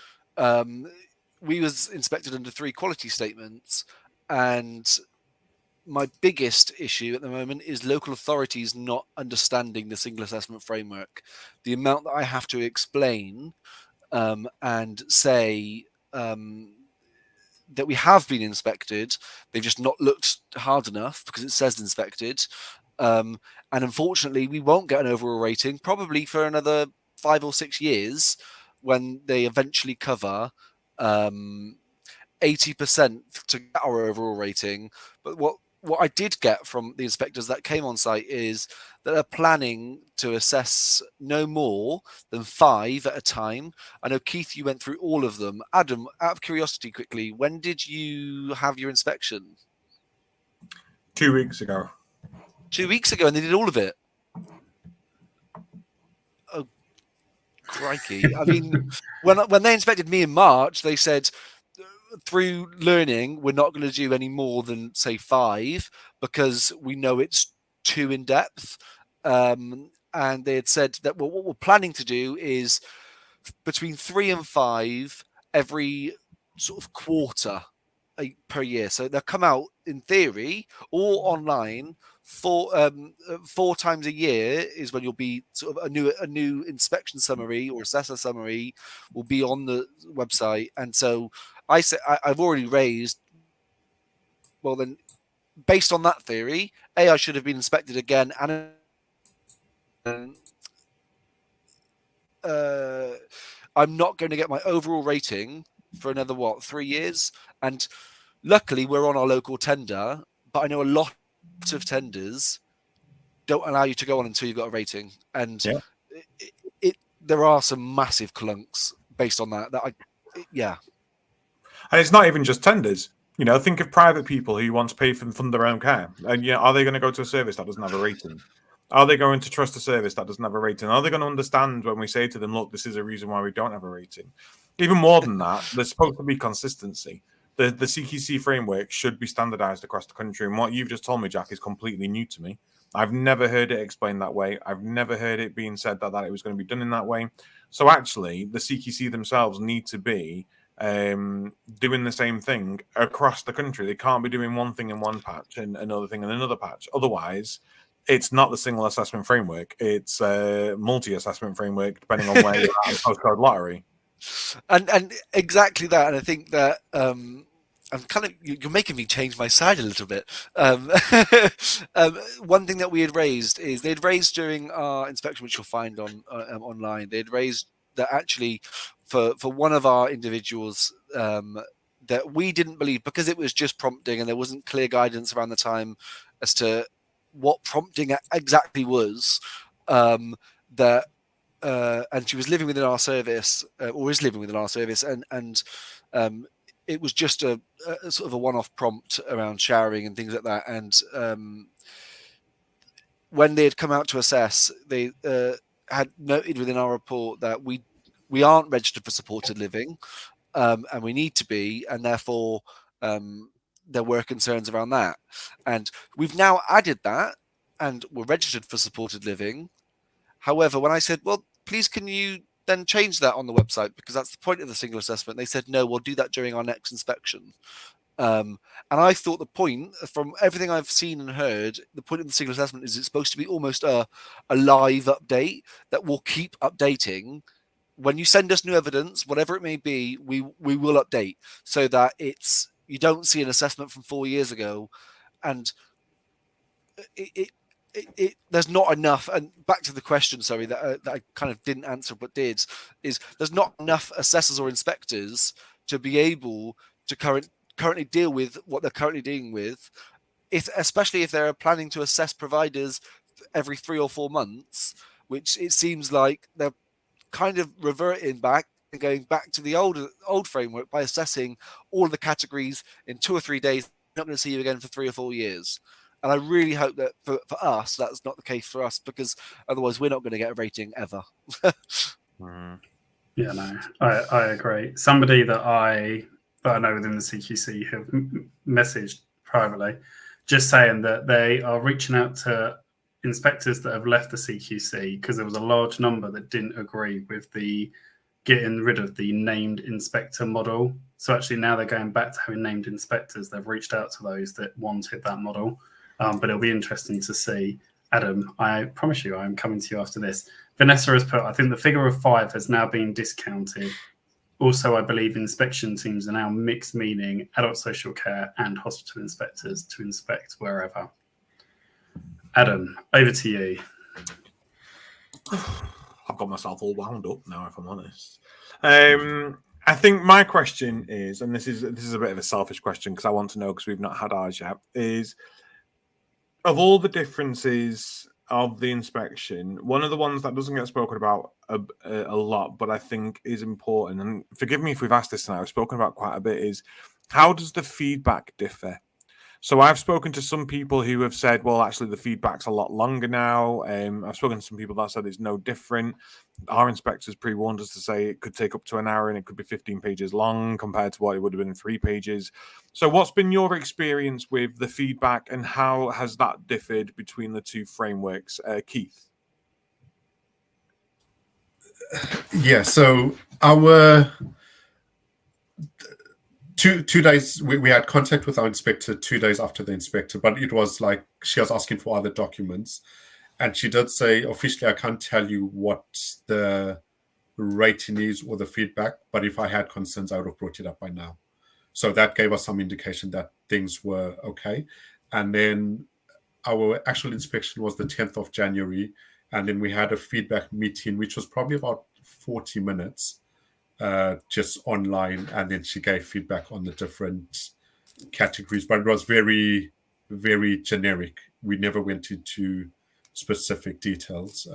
we was inspected under 3 quality statements, and my biggest issue at the moment is local authorities not understanding the single assessment framework. The amount that I have to explain and say that we have been inspected, they've just not looked hard enough because it says inspected. And unfortunately, we won't get an overall rating probably for another 5 or 6 years when they eventually cover 80% to get our overall rating. But what I did get from the inspectors that came on site is that they're planning to assess no more than 5 at a time. I know, Keith, you went through all of them. Adam, out of curiosity, quickly, when did you have your inspection? 2 weeks ago. 2 weeks ago, and they did all of it. Oh, crikey. I mean, when they inspected me in March, they said, through learning, we're not going to do any more than, say, 5 because we know it's too in depth. And they had said that what we're planning to do is between 3 and 5 every sort of quarter per year. So they'll come out in theory or online 4 times a year is when you'll be sort of a new inspection summary or assessor summary will be on the website. And so I said I've already raised. Well, then, based on that theory, I should have been inspected again, and I'm not going to get my overall rating for another 3 years. And luckily, we're on our local tender, but I know a lot of tenders don't allow you to go on until you've got a rating, and there are some massive clunks based on that. And it's not even just tenders. You know, think of private people who want to pay from their own care. And are they going to go to a service that doesn't have a rating? Are they going to trust a service that doesn't have a rating? Are they going to understand when we say to them, look, this is a reason why we don't have a rating? Even more than that, there's supposed to be consistency. The CQC framework should be standardized across the country. And what you've just told me, Jack, is completely new to me. I've never heard it explained that way. I've never heard it being said that it was going to be done in that way. So actually, the CQC themselves need to be doing the same thing across the country. They can't be doing one thing in one patch and another thing in another patch. Otherwise, it's not the single assessment framework. It's a multi-assessment framework, depending on where you're at in postcode lottery. And exactly that. And I think that I'm kind of you're making me change my side a little bit. One thing that we had raised is they'd raised during our inspection, which you'll find on online. They'd raised that actually for one of our individuals that we didn't believe because it was just prompting and there wasn't clear guidance around the time as to what prompting exactly was. That and she was living within our service or is living within our service, and it was just a sort of a one-off prompt around showering and things like that. And when they had come out to assess, they had noted within our report that we aren't registered for supported living, and we need to be, and therefore there were concerns around that. And we've now added that, and we're registered for supported living. However, when I said, well, please can you then change that on the website because that's the point of the single assessment, they said, no, we'll do that during our next inspection. And I thought the point, from everything I've seen and heard, the point of the single assessment is it's supposed to be almost a live update that will keep updating. When you send us new evidence, whatever it may be, we will update so that you don't see an assessment from 4 years ago. And there's not enough. And back to the question, sorry, that I kind of didn't answer but did, is there's not enough assessors or inspectors to be able to currently deal with what they're currently dealing with, especially if they're planning to assess providers every 3 or 4 months, which it seems like they're kind of reverting back and going back to the old framework by assessing all of the categories in 2 or 3 days. Not going to see you again for 3 or 4 years. And I really hope that for us, that's not the case for us, because otherwise we're not going to get a rating ever. Yeah, no, I agree. Somebody that I know within the CQC have messaged privately, just saying that they are reaching out to inspectors that have left the CQC because there was a large number that didn't agree with the getting rid of the named inspector model. So actually now they're going back to having named inspectors. They've reached out to those that wanted that model. But it'll be interesting to see. Adam, I promise you I'm coming to you after this. Vanessa has put, I think the figure of 5 has now been discounted. Also, I believe inspection teams are now mixed, meaning adult social care and hospital inspectors to inspect wherever. Adam, over to you. I've got myself all wound up now, if I'm honest. I think my question is, and this is a bit of a selfish question because I want to know, because we've not had ours yet, is of all the differences of the inspection, one of the ones that doesn't get spoken about a lot, but I think is important, and forgive me if we've asked this now, I've spoken about quite a bit, is how does the feedback differ? So I've spoken to some people who have said, well, actually, the feedback's a lot longer now. I've spoken to some people that said it's no different. Our inspectors pre-warned us to say it could take up to an hour and it could be 15 pages long compared to what it would have been in 3 pages. So what's been your experience with the feedback, and how has that differed between the 2 frameworks? Keith? Yeah, so our... 2 days, we had contact with our inspector 2 days after the inspector, but it was like she was asking for other documents. And she did say, officially, I can't tell you what the rating is or the feedback, but if I had concerns, I would have brought it up by now. So that gave us some indication that things were okay. And then our actual inspection was the 10th of January. And then we had a feedback meeting, which was probably about 40 minutes. Just online, and then she gave feedback on the different categories, but it was very, very generic. We never went into specific details.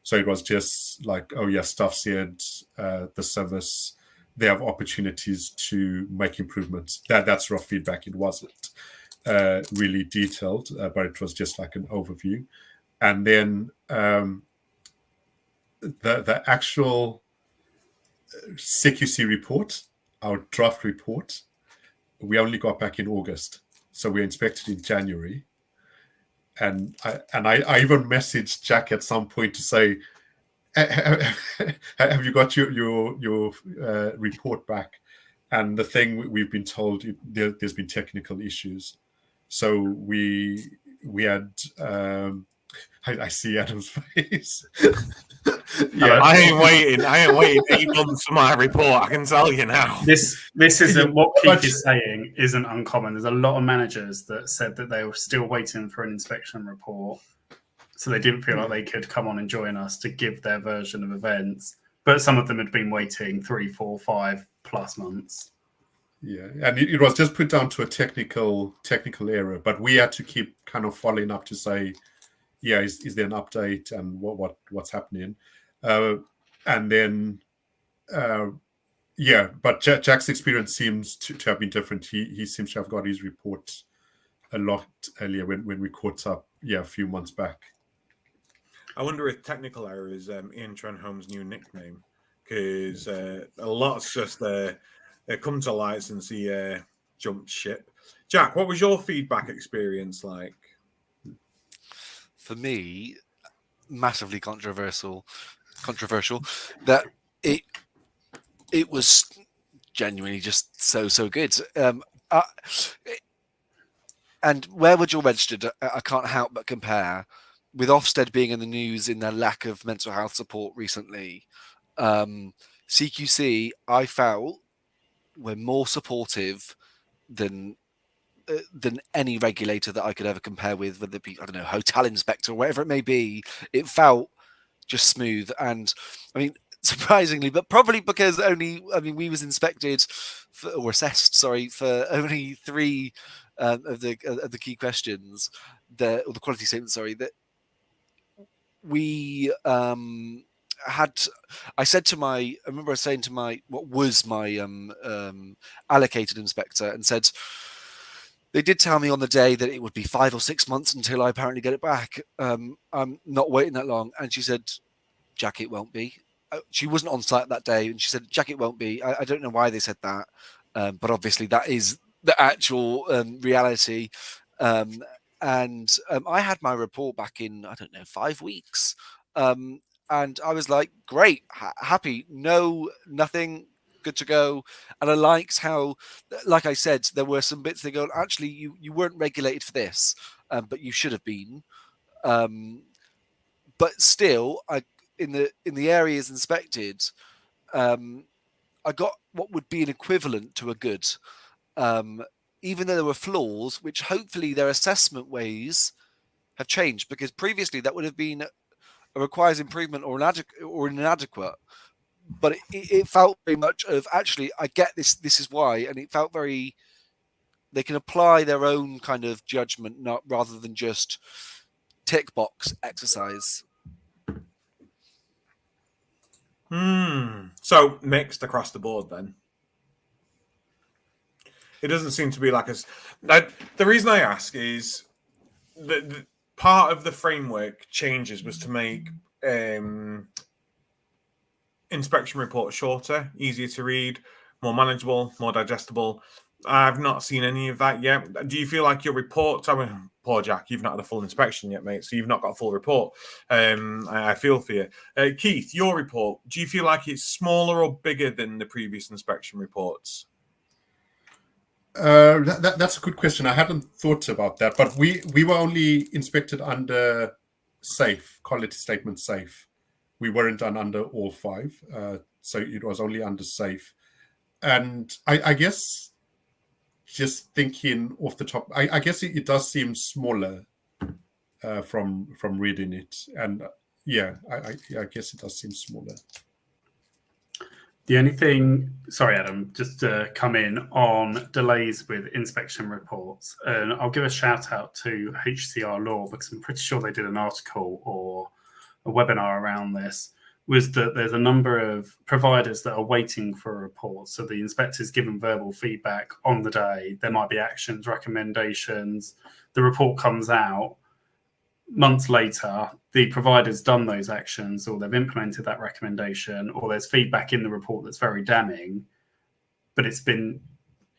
So it was just like, oh yeah, staff said the service, they have opportunities to make improvements. That's rough feedback. It wasn't really detailed, but it was just like an overview. And then the actual CQC report, our draft report, we only got back in August. So we inspected in January. And I even messaged Jack at some point to say, have you got your report back? And the thing we've been told, there's been technical issues. So we had... I see Adam's face. Yeah, I ain't waiting 8 months for my report. I can tell you now. This isn't what Keith is saying. Isn't uncommon. There's a lot of managers that said that they were still waiting for an inspection report, so they didn't feel like they could come on and join us to give their version of events. But some of them had been waiting 3, 4, 5 plus months. Yeah, and it was just put down to a technical error, but we had to keep kind of following up to say, yeah, is there an update and what's happening? And then, yeah, but Jack's experience seems to have been different. He seems to have got his report a lot earlier when we caught up, a few months back. I wonder if technical error is Ian Trenholme's new nickname, because a lot's just come to light since he jumped ship. Jack, what was your feedback experience like? For me, massively controversial that it was genuinely just so good. And where would you're registered, I can't help but compare with Ofsted being in the news in their lack of mental health support recently. CQC, I felt, were more supportive than than any regulator that I could ever compare with, whether it be, I don't know, hotel inspector or whatever it may be. It felt just smooth. And I mean, surprisingly, but probably because we was inspected or assessed, for only 3 of the key questions, or the quality statement, that we had. I remember saying to what was my allocated inspector, and said, they did tell me on the day that it would be 5 or 6 months until I apparently get it back. I'm not waiting that long. And she said, Jack, it won't be. She wasn't on site that day, and she said, Jack, it won't be. I don't know why they said that, but obviously that is the actual reality. And I had my report back in, I don't know, 5 weeks. And I was like, great, happy, nothing, good to go. And I liked how, like I said, there were some bits that go, actually, you weren't regulated for this, but you should have been. But still, in the areas inspected, I got what would be an equivalent to a good, even though there were flaws, which hopefully their assessment ways have changed, because previously that would have been a requires improvement or inadequate. But it felt very much of, actually, I get this is why, and it felt very, they can apply their own kind of judgment, rather than just tick box exercise. So mixed across the board then. It doesn't seem to be like us. The reason I ask is the part of the framework changes was to make inspection reports shorter, easier to read, more manageable, more digestible. I've not seen any of that yet. Do you feel like your reports? I mean, poor Jack, you've not had a full inspection yet, mate, so you've not got a full report. I feel for you. Keith, your report, do you feel like it's smaller or bigger than the previous inspection reports? That's a good question. I hadn't thought about that, but we were only inspected under SAFE, quality statement SAFE. We weren't done under all 5, so it was only under SAFE. And I guess, just thinking off the top, I guess it does seem smaller from reading it, and I guess it does seem smaller. The only thing, sorry, Adam, just to come in on delays with inspection reports, and I'll give a shout out to HCR Law, because I'm pretty sure they did an article or a webinar around this, was that there's a number of providers that are waiting for a report. So the inspector's given verbal feedback on the day. There might be actions, recommendations. The report comes out. Months later, the provider's done those actions, or they've implemented that recommendation, or there's feedback in the report that's very damning, but it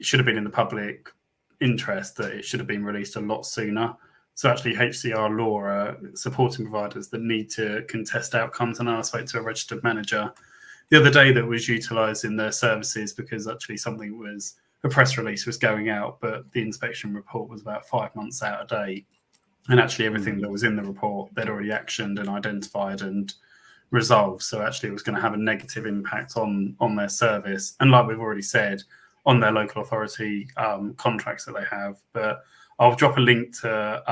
should have been in the public interest that it should have been released a lot sooner. So actually, HCR Law are supporting providers that need to contest outcomes. And I spoke to a registered manager the other day that was utilising their services because actually a press release was going out, but the inspection report was about 5 months out of date. And actually everything that was in the report, they'd already actioned and identified and resolved. So actually it was going to have a negative impact on their service. And like we've already said, on their local authority contracts that they have. But I'll drop a link to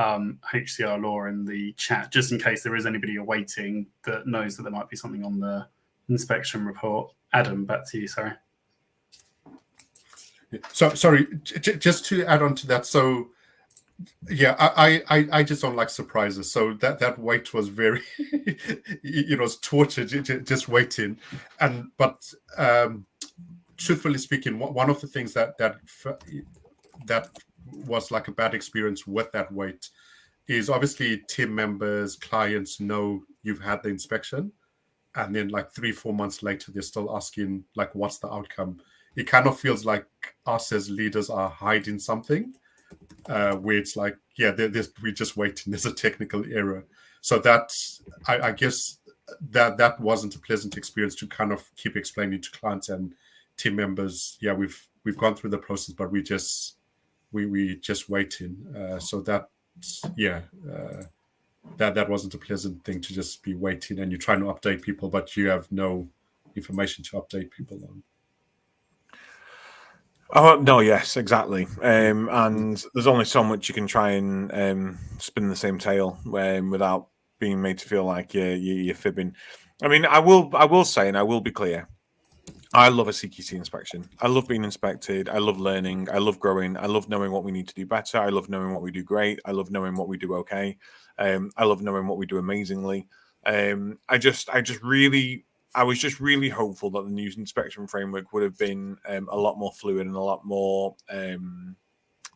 HCR Law in the chat, just in case there is anybody awaiting that knows that there might be something on the inspection report. Adam, back to you, sorry. So, sorry, just to add on to that. So, yeah, I just don't like surprises. So that wait was very, it was torture, just waiting. But truthfully speaking, one of the things that was like a bad experience with that wait is obviously team members, clients know you've had the inspection, and then like 3-4 months later, they're still asking like, what's the outcome? It kind of feels like us as leaders are hiding something. Where it's like, yeah, we're just waiting. There's a technical error. So I guess that wasn't a pleasant experience to kind of keep explaining to clients and team members. Yeah, we've gone through the process, but we just waiting. So that wasn't a pleasant thing to just be waiting, and you're trying to update people, but you have no information to update people on. Oh no, yes, exactly. And there's only so much you can try and spin the same tale without being made to feel like you're fibbing. I mean, I will say, and I will be clear. I love a CQC inspection. I love being inspected. I love learning. I love growing. I love knowing what we need to do better. I love knowing what we do great. I love knowing what we do okay. I love knowing what we do amazingly. I was just really hopeful that the new inspection framework would have been a lot more fluid and a lot more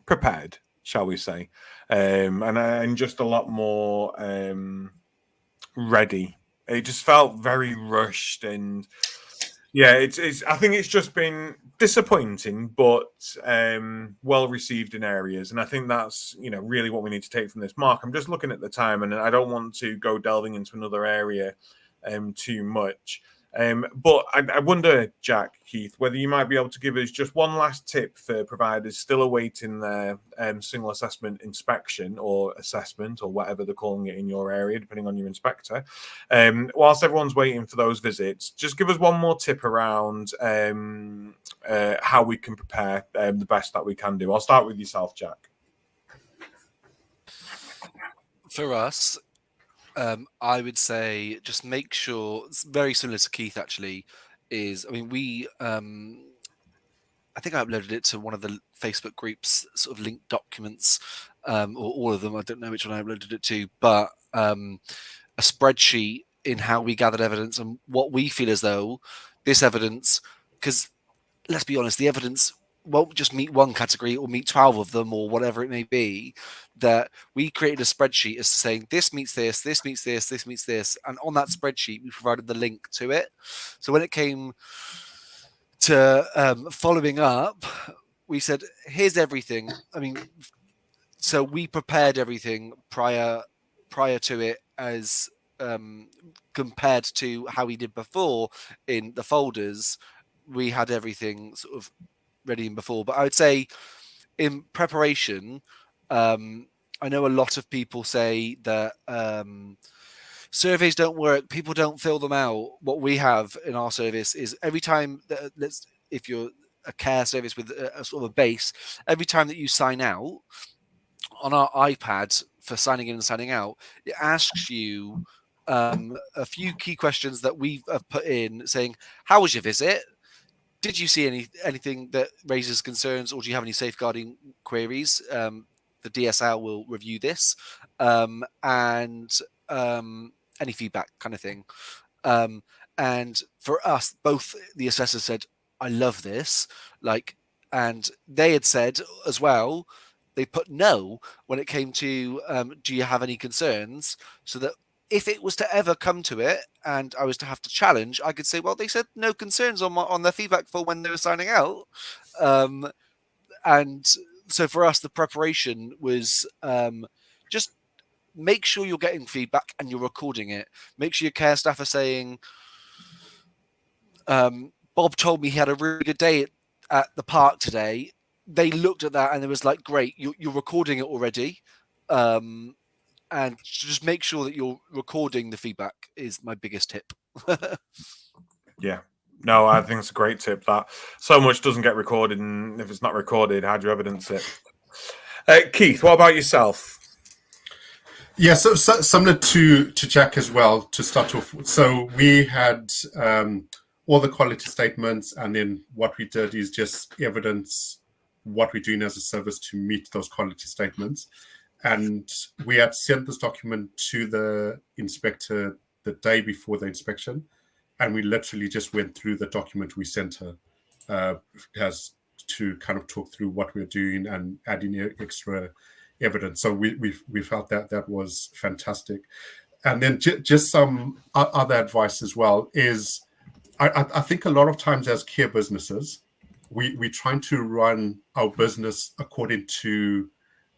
prepared, shall we say, and just a lot more ready. It just felt very rushed and. Yeah, it's. I think it's just been disappointing, but well received in areas, and I think that's really what we need to take from this. Mark, I'm just looking at the time, and I don't want to go delving into another area too much. But I wonder, Jack, Keith, whether you might be able to give us just one last tip for providers still awaiting their single assessment inspection or assessment or whatever they're calling it in your area, depending on your inspector. Whilst everyone's waiting for those visits, just give us one more tip around how we can prepare the best that we can do. I'll start with yourself, Jack. For us, I would say just make sure, it's very similar to Keith actually, we I think I uploaded it to one of the Facebook groups sort of linked documents, or all of them. I don't know which one I uploaded it to, but a spreadsheet in how we gathered evidence and what we feel as though this evidence, because let's be honest, the evidence won't just meet one category or meet 12 of them or whatever it may be, that we created a spreadsheet as to saying this meets this, this meets this, this meets this. And on that spreadsheet, we provided the link to it. So when it came to following up, we said, here's everything. I mean, so we prepared everything prior to it as compared to how we did before in the folders. We had everything sort of ready and before, but I would say in preparation, I know a lot of people say that surveys don't work, people don't fill them out. What we have in our service is every time that, if you're a care service with a sort of a base, every time that you sign out on our iPad for signing in and signing out, it asks you a few key questions that we have put in saying, how was your visit? Did you see anything that raises concerns, or do you have any safeguarding queries? The DSL will review this, and any feedback kind of thing. And for us, both the assessors said, I love this. And they had said as well, they put no when it came to, do you have any concerns? So that if it was to ever come to it and I was to have to challenge, I could say, well, they said no concerns on their feedback form when they were signing out. And so for us, the preparation was just make sure you're getting feedback and you're recording it. Make sure your care staff are saying, Bob told me he had a really good day at the park today. They looked at that and it was like, great, you're recording it already. And just make sure that you're recording the feedback is my biggest tip. Yeah. No, I think it's a great tip. That so much doesn't get recorded, and if it's not recorded, how do you evidence it? Keith, what about yourself? Yeah, so similar to Jack as well, to start off. So we had all the quality statements, and then what we did is just evidence what we're doing as a service to meet those quality statements. And we had sent this document to the inspector the day before the inspection, and we literally just went through the document we sent her as to kind of talk through what we're doing and adding extra evidence. So we felt that was fantastic. And then just some other advice as well is I think a lot of times as care businesses, we're trying to run our business according to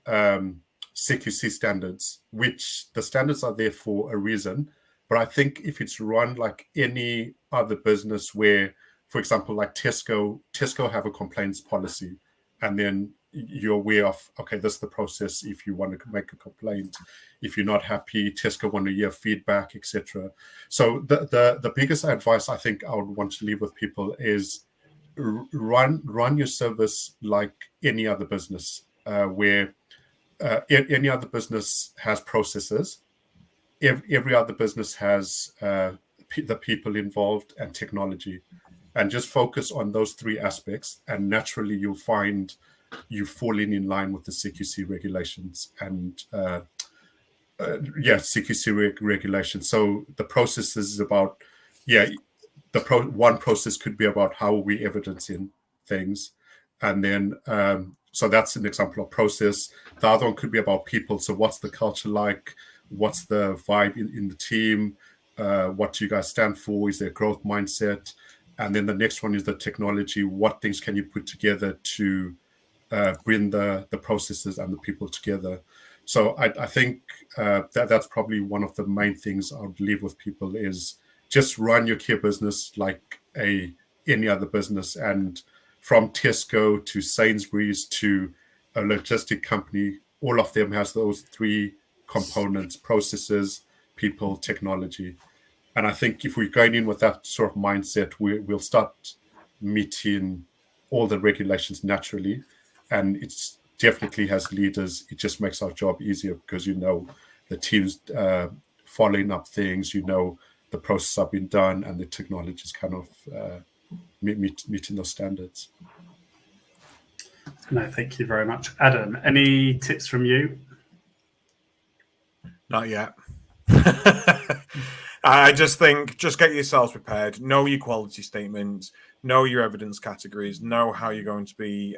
CQC standards, which the standards are there for a reason. But I think if it's run like any other business where, for example, like Tesco have a complaints policy, and then you're aware of, okay, this is the process if you want to make a complaint. If you're not happy, Tesco want to hear feedback, etc. So the biggest advice I think I would want to leave with people is run your service like any other business, where any other business has processes. Every other business has the people involved and technology, and just focus on those three aspects, and naturally you'll find you falling in line with the CQC regulations and CQC regulations. So the process is about, one process could be about how we evidencing things, and then so that's an example of process. The other one could be about people. So what's the culture like? What's the vibe in the team? What do you guys stand for? Is there a growth mindset? And then the next one is the technology. What things can you put together to bring the processes and the people together? So I think that's probably one of the main things I would leave with people is just run your care business like any other business. And from Tesco to Sainsbury's to a logistic company, all of them has those three components: processes, people, technology. And I think if we're going in with that sort of mindset, we'll start meeting all the regulations naturally. And it's definitely, has leaders, it just makes our job easier because the team's following up things, the process have been done, and the technology is kind of meeting those standards. No, thank you very much. Adam, any tips from you? Not yet. I just think, just get yourselves prepared. Know your quality statements. Know your evidence categories. Know how you're going to be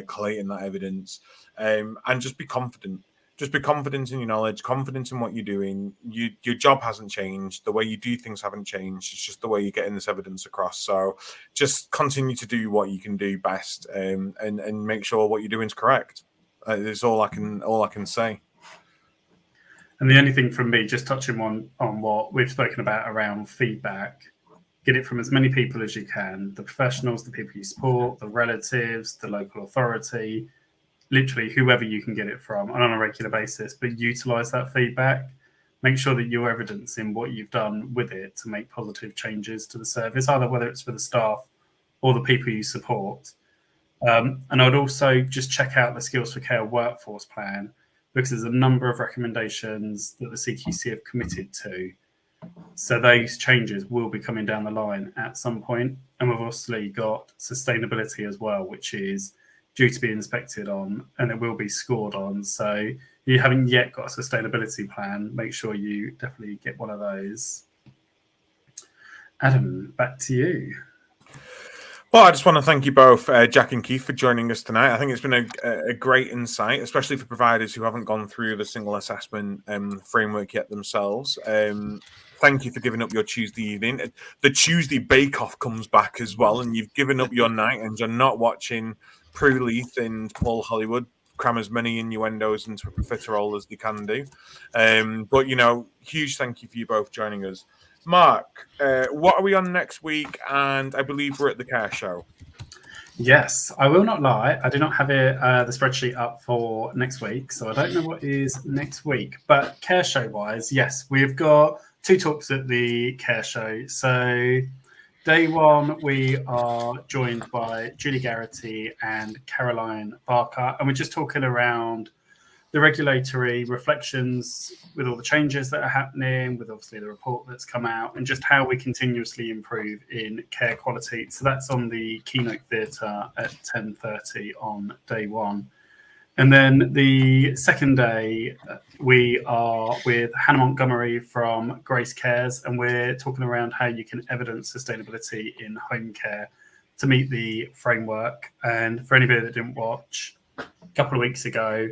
collating that evidence, and just be confident. Just be confident in your knowledge, confident in what you're doing. Your job hasn't changed. The way you do things haven't changed. It's just the way you're getting this evidence across. So just continue to do what you can do best, and make sure what you're doing is correct. It's all I can say. And the only thing from me, just touching on what we've spoken about around feedback, get it from as many people as you can, the professionals, the people you support, the relatives, the local authority, literally whoever you can get it from, and on a regular basis, but utilize that feedback. Make sure that you're evidencing what you've done with it to make positive changes to the service, either whether it's for the staff or the people you support. And I'd also just check out the Skills for Care workforce plan, because there's a number of recommendations that the CQC have committed to. So those changes will be coming down the line at some point. And we've obviously got sustainability as well, which is due to be inspected on, and it will be scored on. So if you haven't yet got a sustainability plan, make sure you definitely get one of those. Adam, back to you. Well, I just want to thank you both, Jack and Keith, for joining us tonight. I think it's been a great insight, especially for providers who haven't gone through the single assessment framework yet themselves. Thank you for giving up your Tuesday evening. The Tuesday bake-off comes back as well, and you've given up your night and you're not watching Prue Leith and Paul Hollywood cram as many innuendos into a profiterole as they can do. But, huge thank you for you both joining us. Mark, what are we on next week? And I believe we're at the Care Show. Yes, I will not lie. I do not have the spreadsheet up for next week, so I don't know what is next week. But Care Show-wise, yes, we've got 2 talks at the Care Show. So day one, we are joined by Julie Garrity and Caroline Barker, and we're just talking around the regulatory reflections with all the changes that are happening, with obviously the report that's come out, and just how we continuously improve in care quality. So that's on the Keynote Theatre at 10:30 on day one. And then the second day, we are with Hannah Montgomery from Grace Cares, and we're talking around how you can evidence sustainability in home care to meet the framework. And for anybody that didn't watch, a couple of weeks ago,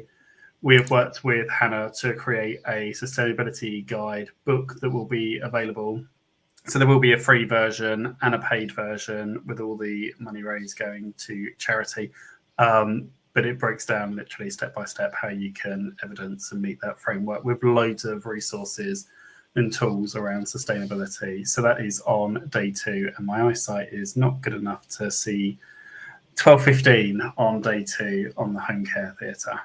we have worked with Hannah to create a sustainability guide book that will be available. So there will be a free version and a paid version with all the money raised going to charity. But it breaks down literally step by step how you can evidence and meet that framework with loads of resources and tools around sustainability. So that is on day 2. And my eyesight is not good enough to see 12:15 on day 2 on the Home Care Theatre.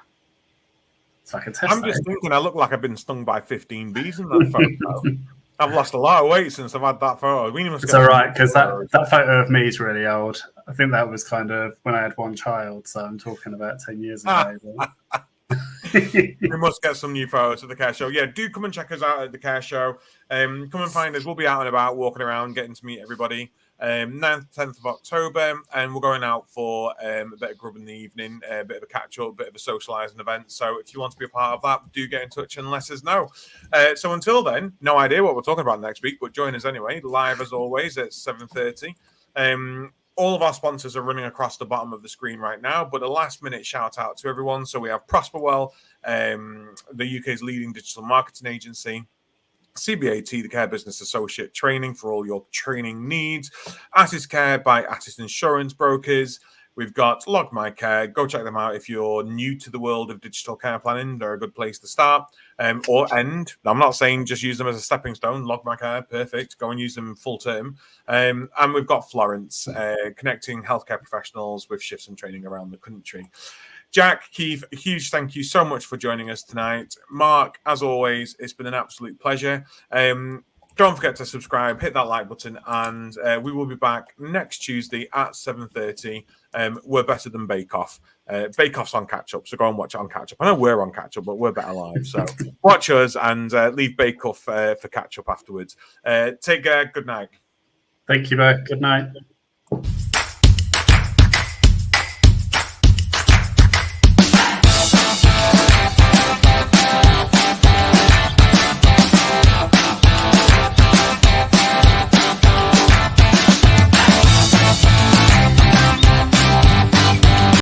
So I can test I'm just thinking I look like I've been stung by 15 bees in that photo. I've lost a lot of weight since I've had that photo. We must It's get all some right, because photos. that photo of me is really old. I think that was kind of when I had one child, so I'm talking about 10 years ago. We must get some new photos of the Care Show. Yeah, do come and check us out at the Care Show. Come and find us. We'll be out and about, walking around, getting to meet everybody. 9th, 10th of October, and we're going out for a bit of grub in the evening, a bit of a catch-up, a bit of a socialising event. So if you want to be a part of that, do get in touch and let us know. So until then, no idea what we're talking about next week, but join us anyway, live as always at 7:30. All of our sponsors are running across the bottom of the screen right now, but a last-minute shout-out to everyone. So we have Prosperwell, the UK's leading digital marketing agency, CBAT, the Care Business Associate Training for all your training needs, Attis Care by Attis Insurance Brokers. We've got Log My Care. Go check them out if you're new to the world of digital care planning. They're a good place to start or end. I'm not saying just use them as a stepping stone. Log My Care, perfect. Go and use them full term. And we've got Florence, connecting healthcare professionals with shifts and training around the country. Jack, Keith, a huge thank you so much for joining us tonight. Mark, as always, it's been an absolute pleasure. Don't forget to subscribe, hit that like button, and we will be back next Tuesday at 7:30. We're better than Bake Off. Bake Off's on catch up, so go and watch it on catch up. I know we're on catch up, but we're better live. So watch us and leave Bake Off for catch up afterwards. Take care. Good night. Thank you both. Good night.